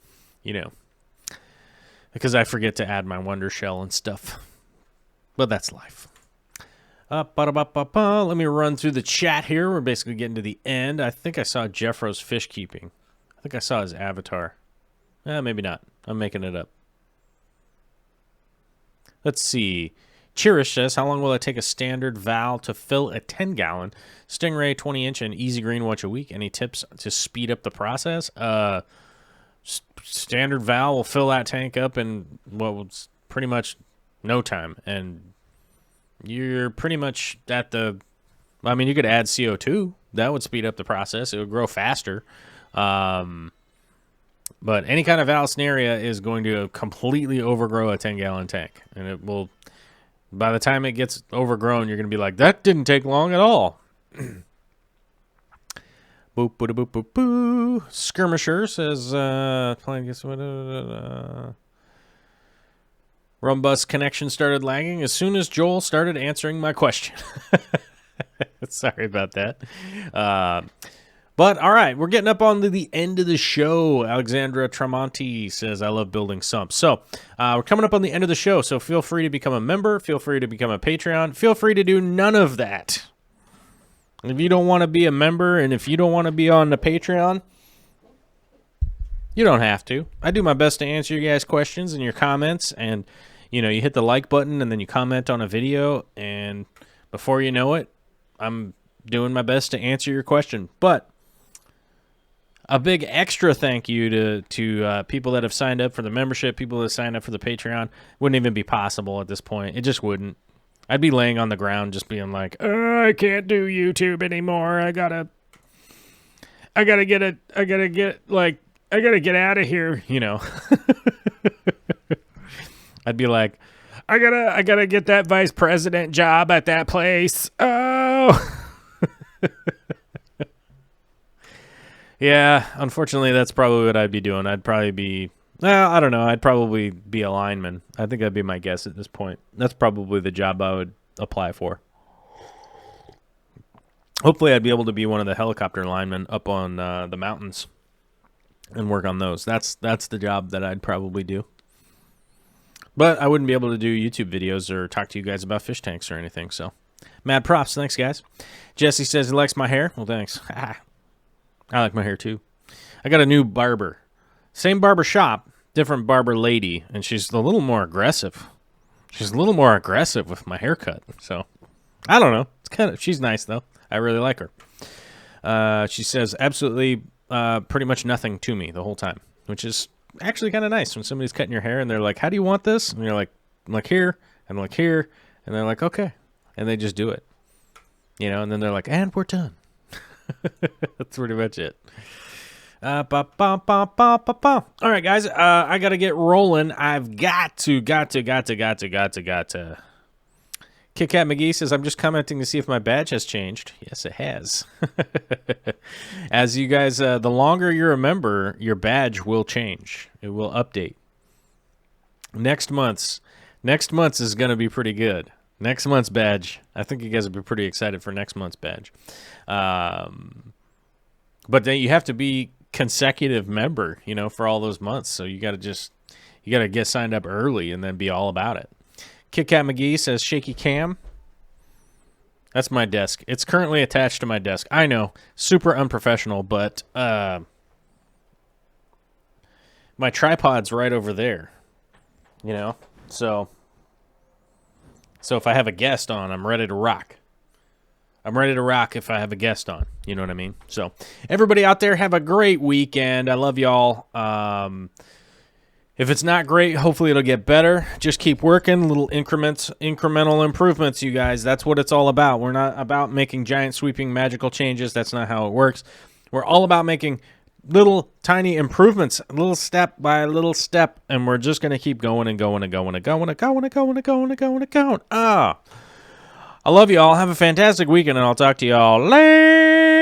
because I forget to add my wonder shell and stuff. But that's life. Let me run through the chat here. We're basically getting to the end. I think I saw Jeffro's fish keeping. I think I saw his avatar. Maybe not. I'm making it up. Let's see. Cherish says, how long will it take a standard valve to fill a 10-gallon Stingray 20-inch and Easy Green once a week? Any tips to speed up the process? Standard valve will fill that tank up in pretty much no time. And you're pretty much at you could add CO2. That would speed up the process. It would grow faster. But any kind of Vallisneria is going to completely overgrow a 10-gallon tank. And it will, by the time it gets overgrown, you're going to be like, that didn't take long at all. Boop, boop, boop, boop, boop. Skirmisher says, playing against Rumbus connection started lagging as soon as Joel started answering my question. Sorry about that. But, all right, we're getting up on to the end of the show. Alexandra Tramonti says, I love building sumps. So, we're coming up on the end of the show, so feel free to become a member. Feel free to become a Patreon. Feel free to do none of that. If you don't want to be a member and if you don't want to be on the Patreon, you don't have to. I do my best to answer your guys' questions and your comments, and, you hit the like button and then you comment on a video, and before you know it, I'm doing my best to answer your question. But a big extra thank you to people that have signed up for the membership, people that signed up for the Patreon. Wouldn't even be possible at this point. It just wouldn't. I'd be laying on the ground just being like, I can't do YouTube anymore. I gotta get out of here, I'd be like, I gotta get that vice president job at that place. Oh. Yeah, unfortunately, that's probably what I'd be doing. I'd probably be, I don't know. I'd probably be a lineman. I think that'd be my guess at this point. That's probably the job I would apply for. Hopefully, I'd be able to be one of the helicopter linemen up on the mountains and work on those. That's the job that I'd probably do. But I wouldn't be able to do YouTube videos or talk to you guys about fish tanks or anything. So, mad props. Thanks, guys. Jesse says he likes my hair. Well, thanks. I like my hair, too. I got a new barber. Same barber shop, different barber lady, and she's a little more aggressive. She's a little more aggressive with my haircut. So, I don't know. She's nice, though. I really like her. She says absolutely pretty much nothing to me the whole time, which is actually kind of nice when somebody's cutting your hair and they're like, how do you want this? And you're like, I'm like here, and I'm like here, and they're like, okay. And they just do it. And then they're like, and we're done. That's pretty much it. All right, guys. I got to get rolling. I've got to. Kit Kat McGee says, I'm just commenting to see if my badge has changed. Yes, it has. As you guys, the longer you're a member, your badge will change. It will update. Next month's is going to be pretty good. Next month's badge, I think you guys will be pretty excited for next month's badge. But then you have to be consecutive member, for all those months. So you got to get signed up early and then be all about it. Kit Kat McGee says, shaky cam. That's my desk. It's currently attached to my desk. I know, super unprofessional, but my tripod's right over there, So if I have a guest on, I'm ready to rock. I'm ready to rock if I have a guest on. You know what I mean? So everybody out there, have a great weekend. I love y'all. If it's not great, hopefully it'll get better. Just keep working. Little incremental improvements, you guys. That's what it's all about. We're not about making giant, sweeping, magical changes. That's not how it works. We're all about making little tiny improvements, little step by little step, and we're just going to keep going and going and going and going and going and going and going and going and going. I love you all. Have a fantastic weekend, and I'll talk to you all later.